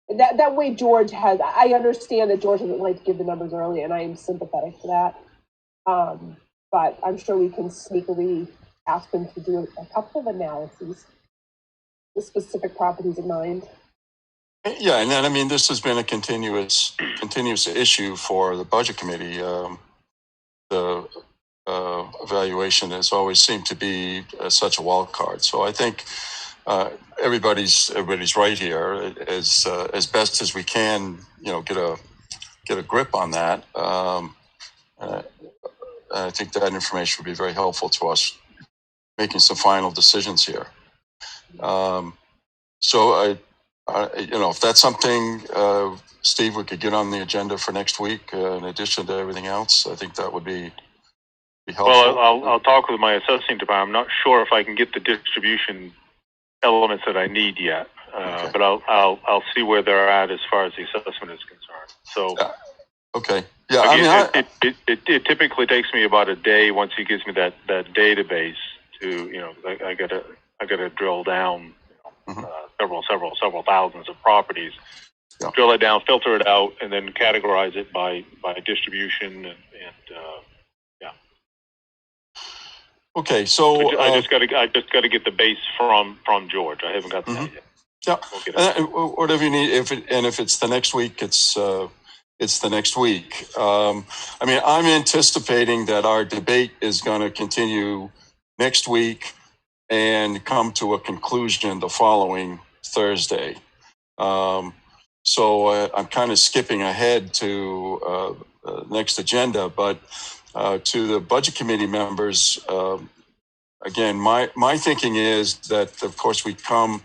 That way, George I understand that George doesn't like to give the numbers early, and I am sympathetic to that. But I'm sure we can sneakily ask him to do a couple of analyses with specific properties in mind. Yeah, and then this has been a continuous issue for the budget committee. The evaluation has always seemed to be such a wild card. So I think everybody's right here. As best as we can, get a grip on that. I think that information would be very helpful to us making some final decisions here. So if that's something, Steve, we could get on the agenda for next week, in addition to everything else. I think that would be helpful. Well, I'll talk with my assessing department. I'm not sure if I can get the distribution elements that I need yet, Okay. but I'll see where they're at as far as the assessment is concerned. So. Okay. Yeah. Again, it typically takes me about a day once he gives me that database to, I gotta drill down several thousands of properties, drill it down, filter it out, and then categorize it by distribution and yeah. Okay. So I just gotta get the base from George. I haven't got that yet. Yeah. Whatever you need. If it's the next week, it's the next week. I'm anticipating that our debate is going to continue next week and come to a conclusion the following Thursday. So I'm kind of skipping ahead to next agenda, but to the budget committee members, again, my thinking is that, of course, we come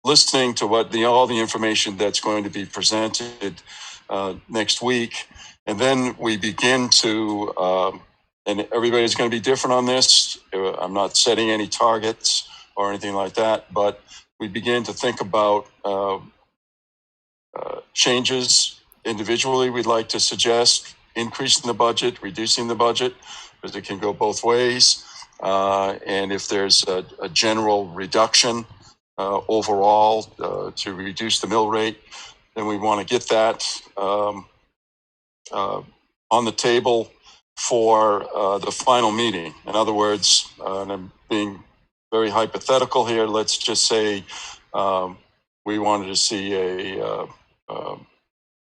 listening to all the information that's going to be presented next week, and then we begin to, and everybody's going to be different on this. I'm not setting any targets or anything like that, but we begin to think about changes individually we'd like to suggest, increasing the budget, reducing the budget, because it can go both ways. And if there's a general reduction overall to reduce the mill rate, then we want to get that on the table for the final meeting. In other words, and I'm being very hypothetical here, let's just say we wanted to see a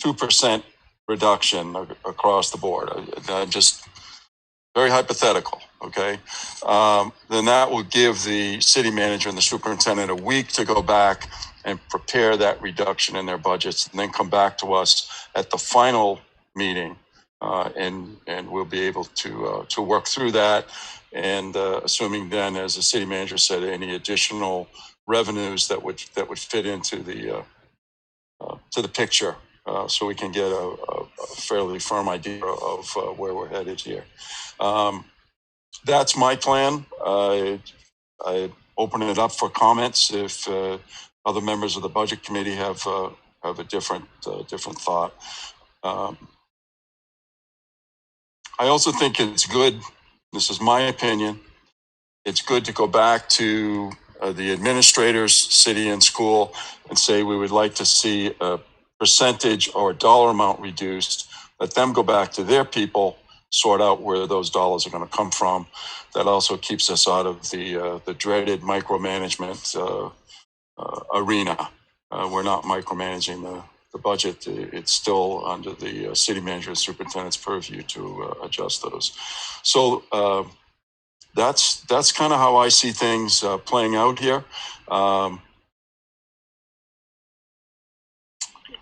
2% reduction across the board. Just very hypothetical, okay? Then that will give the city manager and the superintendent a week to go back and prepare that reduction in their budgets, and then come back to us at the final meeting, and we'll be able to work through that. And assuming then, as the city manager said, any additional revenues that would fit into the to the picture, so we can get a fairly firm idea of where we're headed here. That's my plan. I open it up for comments if other members of the budget committee have a different thought. I also think it's good. This is my opinion. It's good to go back to the administrators, city and school, and say we would like to see a percentage or a dollar amount reduced. Let them go back to their people, sort out where those dollars are going to come from. That also keeps us out of the dreaded micromanagement arena. We're not micromanaging the budget. It's still under the city manager and superintendent's purview to adjust those. So that's kind of how I see things playing out here.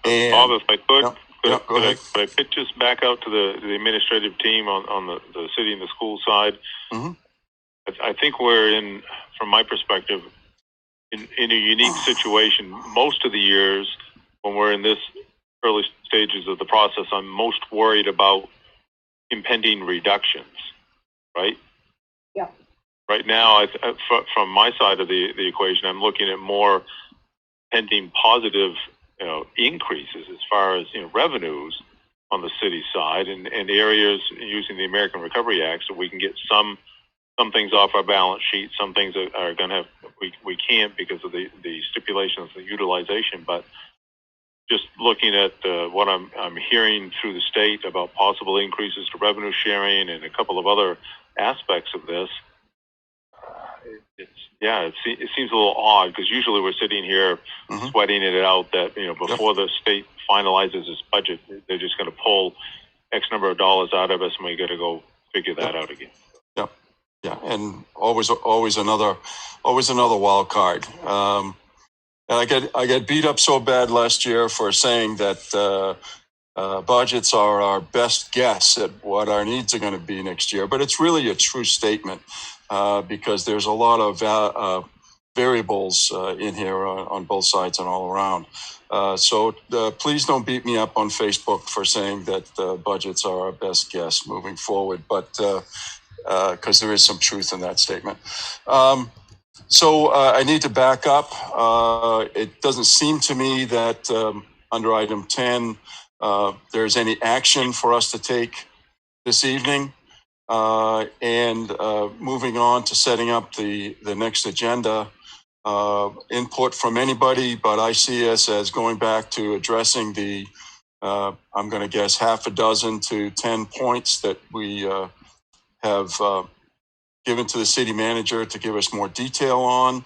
And Bob, if I could, go ahead. Could I pitch this back out to the administrative team on the city and the school side? Mm-hmm. I think we're in, from my perspective, in a unique situation. Most of the years when we're in this early stages of the process, I'm most worried about impending reductions, right? Yeah. Right now, from my side of the equation, I'm looking at more pending positive increases as far as revenues on the city side, and areas using the American Recovery Act, so we can get some things off our balance sheet. Some things are going to have we can't because of the stipulations of the utilization. But just looking at what I'm hearing through the state about possible increases to revenue sharing and a couple of other aspects of this, it seems a little odd, because usually we're sitting here sweating it out that before the state finalizes its budget, they're just going to pull X number of dollars out of us, and we got to go figure that out again. Yeah, and always another wild card. And I get beat up so bad last year for saying that budgets are our best guess at what our needs are going to be next year. But it's really a true statement, because there's a lot of variables in here on both sides and all around. So please don't beat me up on Facebook for saying that budgets are our best guess moving forward. But because there is some truth in that statement. So I need to back up. It doesn't seem to me that under item 10, there's any action for us to take this evening. And moving on to setting up the next agenda, input from anybody, but I see us as going back to addressing the, I'm going to guess, half a dozen to 10 points that we have given to the city manager to give us more detail on.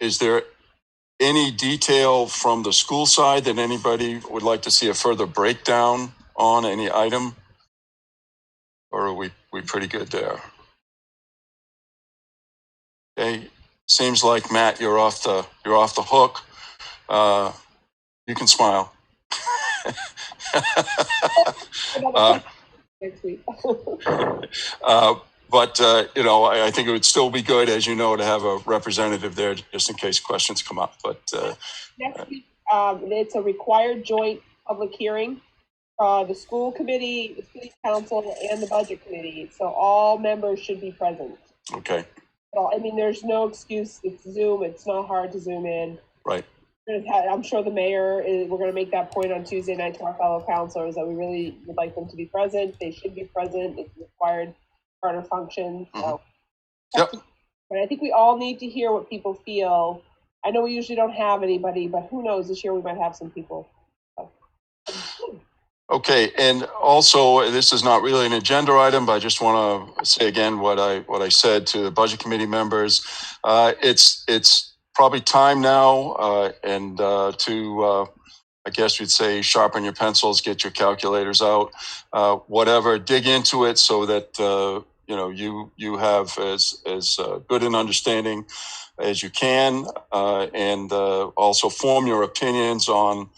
Is there any detail from the school side that anybody would like to see a further breakdown on any item? Or are we pretty good there? Okay, seems like Matt, you're off the hook. You can smile. Next week. But I think it would still be good, as you know, to have a representative there just in case questions come up. But next week, it's a required joint public hearing. The school committee, the city council, and the budget committee. So all members should be present. Okay. I mean, there's no excuse. It's Zoom. It's not hard to Zoom in. Right. I'm sure the mayor we're going to make that point on Tuesday night to our fellow councilors that we really would like them to be present. They should be present. It's required part of function. So. Yep. But I think we all need to hear what people feel. I know we usually don't have anybody, but who knows? This year we might have some people. So. Okay, and also this is not really an agenda item, but I just want to say again what I said to the budget committee members. It's probably time now, and to I guess we'd say sharpen your pencils, get your calculators out, whatever, dig into it so that you have as good an understanding as you can, and also form your opinions on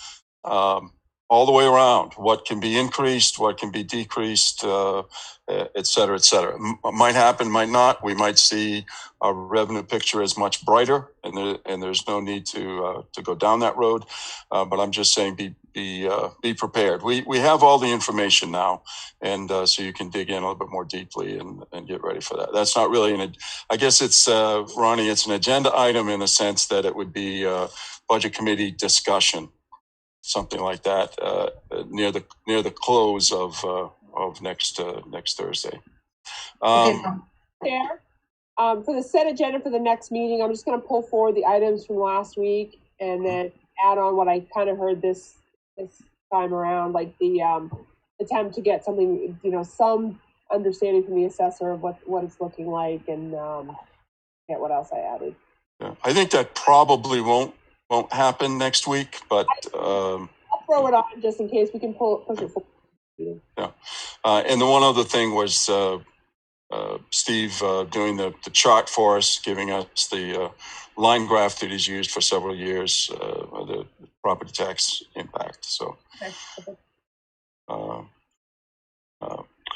all the way around what can be increased, what can be decreased, et cetera, et cetera. Might happen, might not. We might see our revenue picture as much brighter, and there's no need to go down that road. But I'm just saying, be prepared. We have all the information now, and so you can dig in a little bit more deeply and get ready for that. That's not really I guess it's Ronnie. It's an agenda item in the sense that it would be budget committee discussion, something like that, near the close of next Thursday. Chair, for the set agenda for the next meeting, I'm just going to pull forward the items from last week and then add on what I kind of heard this time around, like the attempt to get something, some understanding from the assessor of what it's looking like, and get what else I added. Yeah, I think that probably won't happen next week, but I'll throw it on just in case we can push it forward. Yeah, and the one other thing was Steve doing the chart for us, giving us the line graph that he's used for several years, the property tax impact. So, okay.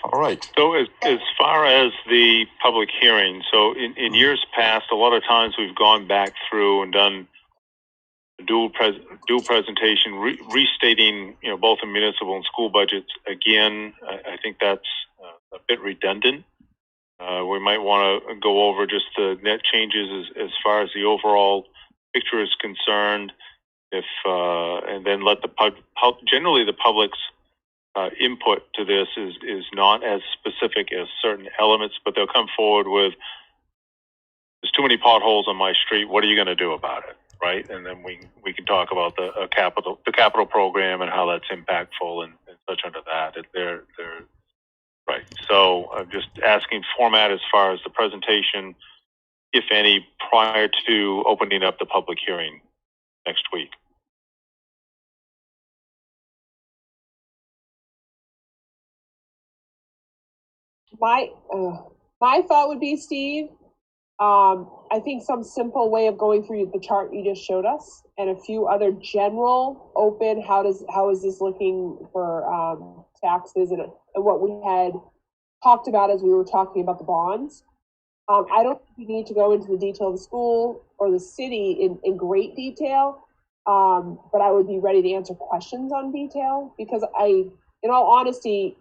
All right. So as far as the public hearing, so in years past, a lot of times we've gone back through and done dual presentation, restating, both the municipal and school budgets. Again, I think that's a bit redundant. We might want to go over just the net changes as far as the overall picture is concerned. And then let generally the public's input to this is not as specific as certain elements, but they'll come forward with, there's too many potholes on my street. What are you going to do about it? Right. And then we can talk about the capital program and how that's impactful and such under that. They're right. So I'm just asking format as far as the presentation, if any, prior to opening up the public hearing next week. My thought would be, Steve, I think some simple way of going through the chart you just showed us, and a few other general open, how is this looking for taxes, and what we had talked about as we were talking about the bonds. I don't think we need to go into the detail of the school or the city in great detail, but I would be ready to answer questions on detail, because in all honesty,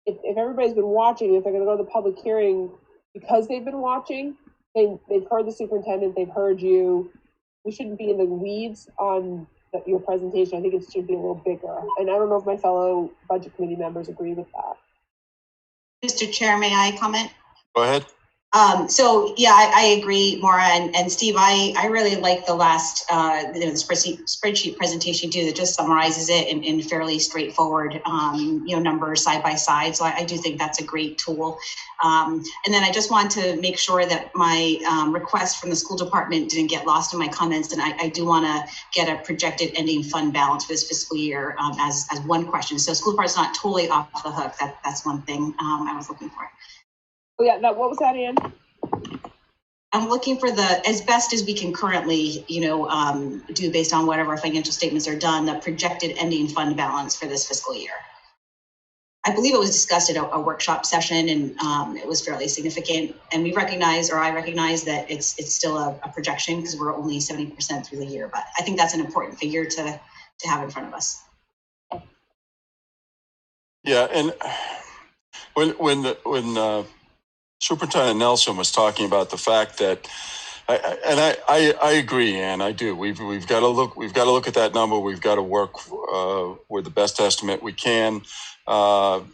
if everybody's been watching, if they're going to go to the public hearing because they've been watching, they've heard the superintendent, they've heard you. We shouldn't be in the weeds on your presentation. I think it should be a little bigger. And I don't know if my fellow budget committee members agree with that. Mr. Chair, may I comment? Go ahead. So yeah, I agree, Maura and Steve. I really like the last the spreadsheet presentation too, that just summarizes it in fairly straightforward numbers side by side. So I do think that's a great tool. And then I just want to make sure that my request from the school department didn't get lost in my comments, and I do want to get a projected ending fund balance for this fiscal year as one question. So school department's not totally off the hook. That's one thing I was looking for. Oh yeah, what was that, Ann? I'm looking for as best as we can currently, do based on whatever financial statements are done, the projected ending fund balance for this fiscal year. I believe it was discussed at a workshop session, and it was fairly significant. And I recognize that it's still a projection because we're only 70% through the year. But I think that's an important figure to have in front of us. Yeah, and when Superintendent Nelson was talking about the fact that, I agree, Ann, I do. We've got to look at that number. We've got to work with the best estimate we can. I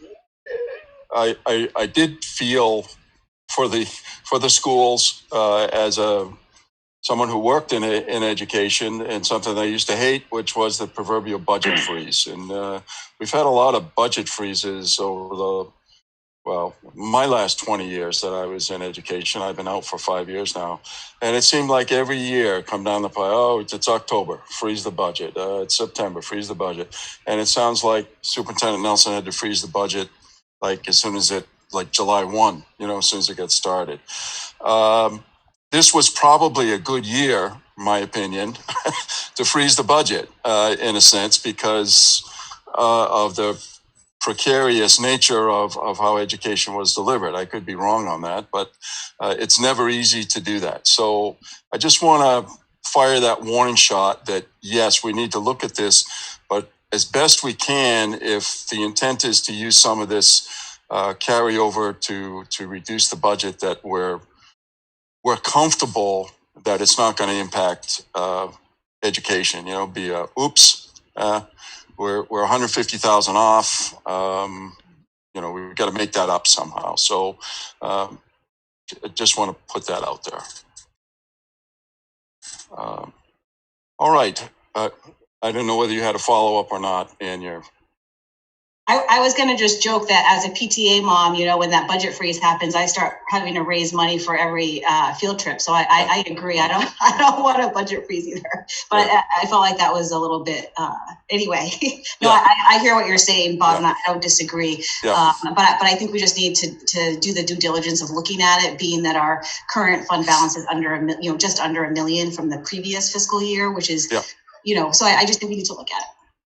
did feel for the schools as someone who worked in education, and something I used to hate, which was the proverbial budget freeze. And we've had a lot of budget freezes over my last 20 years that I was in education. I've been out for 5 years now. And it seemed like every year come down the pipe, it's October, freeze the budget. It's September, freeze the budget. And it sounds like Superintendent Nelson had to freeze the budget like as soon as it like July 1, as soon as it gets started. This was probably a good year, in my opinion, to freeze the budget in a sense because of the precarious nature of how education was delivered. I could be wrong on that, but it's never easy to do that. So I just want to fire that warning shot that, yes, we need to look at this, but as best we can, if the intent is to use some of this carryover to reduce the budget, that we're comfortable that it's not going to impact education, be a oops, we're 150,000 off. We've got to make that up somehow. So I just want to put that out there. All right. I don't know whether you had a follow-up or not, Ann. I was going to just joke that as a PTA mom, when that budget freeze happens, I start having to raise money for every field trip. So I agree. I don't want a budget freeze either. But right. I felt like that was a little bit. Anyway, no, yeah. I hear what you're saying, Bob, yeah. And I don't disagree. Yeah. But I think we just need to do the due diligence of looking at it, being that our current fund balance is just under $1 million from the previous fiscal year, which is, yeah. So I just think we need to look at it.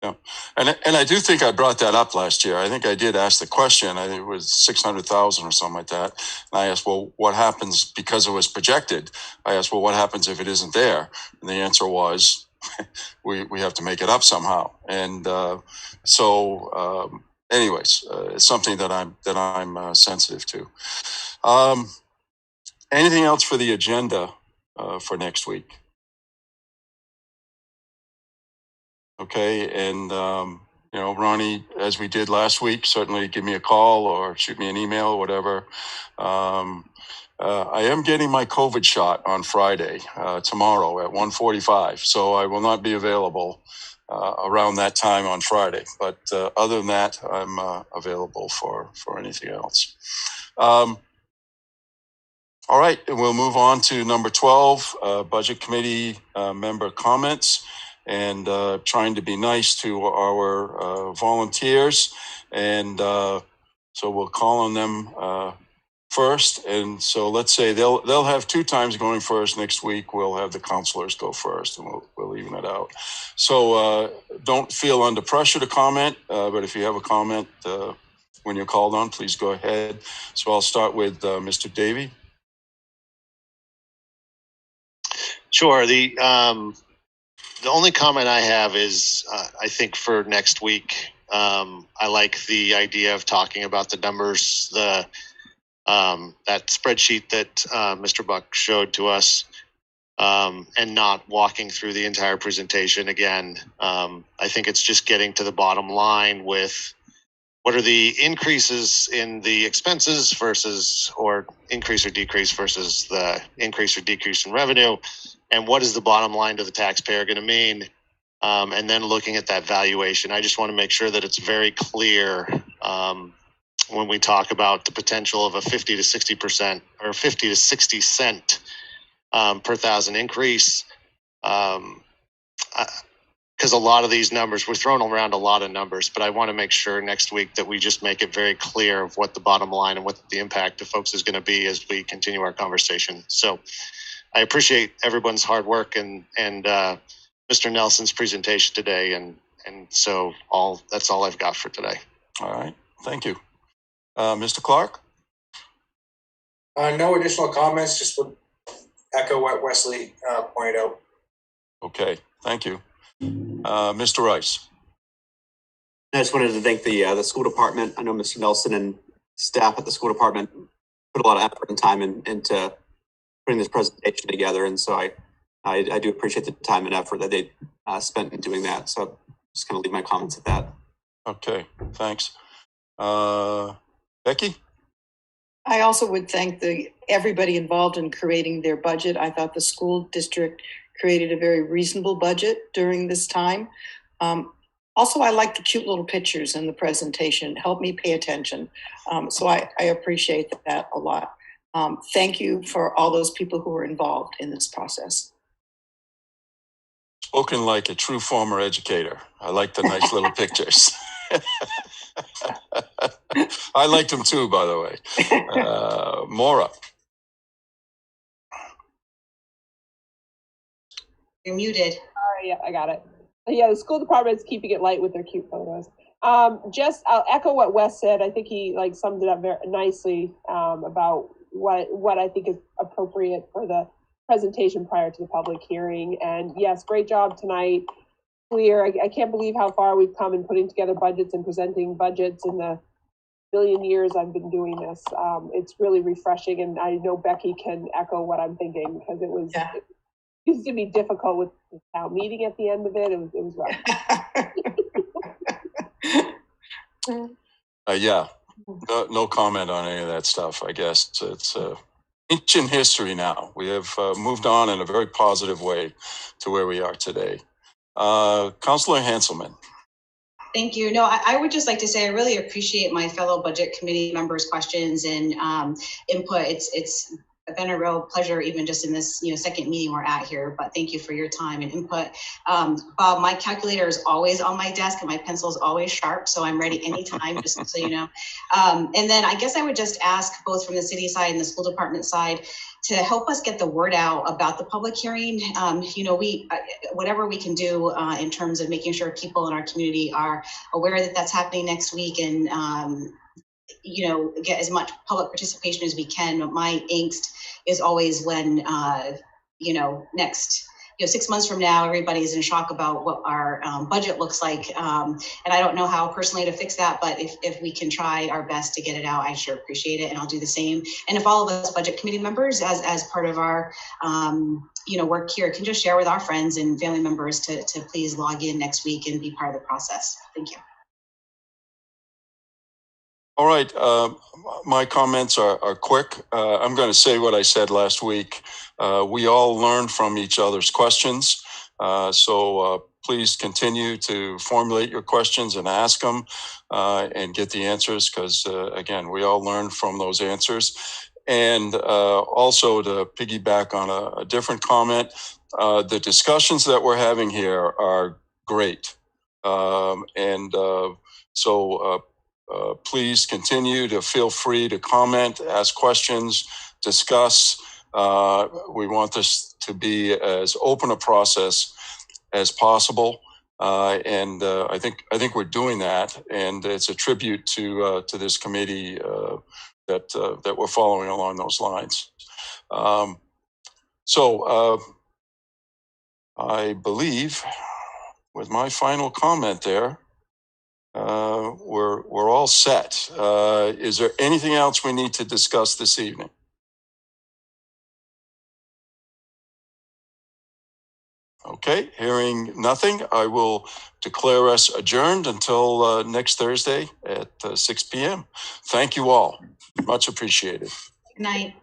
Yeah, and I do think I brought that up last year. I think I did ask the question. I think it was 600,000 or something like that. And I asked, well, what happens because it was projected? I asked, well, what happens if it isn't there? And the answer was, we have to make it up somehow. And anyways, it's something that I'm sensitive to. Anything else for the agenda for next week? Okay, and Ronnie, as we did last week, certainly give me a call or shoot me an email or whatever. I am getting my COVID shot on Friday, tomorrow at 1:45, so I will not be available around that time on Friday. But other than that, I'm available for anything else. All right, we'll move on to number 12, Budget Committee member comments. And trying to be nice to our volunteers. And so we'll call on them first. And so let's say they'll have 2 times going first. Next week, we'll have the counselors go first, and we'll even it out. So don't feel under pressure to comment, but if you have a comment when you're called on, please go ahead. So I'll start with Mr. Davey. Sure. The only comment I have is, I think for next week, I like the idea of talking about the numbers, that spreadsheet that Mr. Buck showed to us, and not walking through the entire presentation again. I think it's just getting to the bottom line with what are the increases in the expenses or increase or decrease versus the increase or decrease in revenue. And what is the bottom line to the taxpayer going to mean? And then looking at that valuation, I just want to make sure that it's very clear when we talk about the potential of a 50 to 60% or 50 to 60 cent per thousand increase. Because a lot of these numbers, we're throwing around a lot of numbers, but I want to make sure next week that we just make it very clear of what the bottom line and what the impact to folks is going to be as we continue our conversation. So I appreciate everyone's hard work and Mr. Nelson's presentation today. And so that's all I've got for today. All right. Thank you. Mr. Clark? No additional comments, just would echo what Wesley pointed out. Okay. Thank you. Mr. Rice? I just wanted to thank the school department. I know Mr. Nelson and staff at the school department put a lot of effort and time into putting this presentation together, and so I do appreciate the time and effort that they spent in doing that. So I'm just going to leave my comments at that. Okay, thanks. Becky? I also would thank everybody involved in creating their budget. I thought the school district created a very reasonable budget during this time. Also, I like the cute little pictures in the presentation. Help me pay attention. So I appreciate that a lot. Thank you for all those people who were involved in this process. Spoken like a true former educator. I like the nice little pictures. I liked him too, by the way. Maura. You're muted. Sorry, yeah, I got it. Yeah, the school department is keeping it light with their cute photos. I'll echo what Wes said. I think he summed it up very nicely about what I think is appropriate for the presentation prior to the public hearing. And yes, great job tonight. Clear. I can't believe how far we've come in putting together budgets and presenting budgets in the billion years I've been doing this. It's really refreshing, and I know Becky can echo what I'm thinking, because it used to be difficult with the town meeting at the end of it. It was rough. Yeah, no comment on any of that stuff. I guess it's ancient history now. We have moved on in a very positive way to where we are today. Councillor Hanselman. Thank you. No, I would just like to say I really appreciate my fellow budget committee members' questions and input. It's been a real pleasure, even just in this second meeting we're at here. But thank you for your time and input. Bob, my calculator is always on my desk and my pencil is always sharp, so I'm ready anytime, just so you know. And then I guess I would just ask, both from the city side and the school department side, to help us get the word out about the public hearing. Whatever we can do in terms of making sure people in our community are aware that that's happening next week, and get as much public participation as we can. But my angst is always when next 6 months from now, everybody's in shock about what our budget looks like. And I don't know how personally to fix that, but if we can try our best to get it out, I sure appreciate it, and I'll do the same. And if all of us budget committee members, as part of our work here, can just share with our friends and family members to please log in next week and be part of the process. Thank you. All right, my comments are quick. I'm going to say what I said last week. We all learn from each other's questions. So please continue to formulate your questions and ask them and get the answers, because, again, we all learn from those answers. And also, to piggyback on a different comment, the discussions that we're having here are great. Please continue to feel free to comment, ask questions, discuss. We want this to be as open a process as possible, and I think we're doing that, and it's a tribute to this committee that we're following along those lines. I believe, with my final comment there, we're all set. Is there anything else we need to discuss this evening? Okay, hearing nothing, I will declare us adjourned until next Thursday at 6 p.m. Thank you all. Much appreciated. Good night.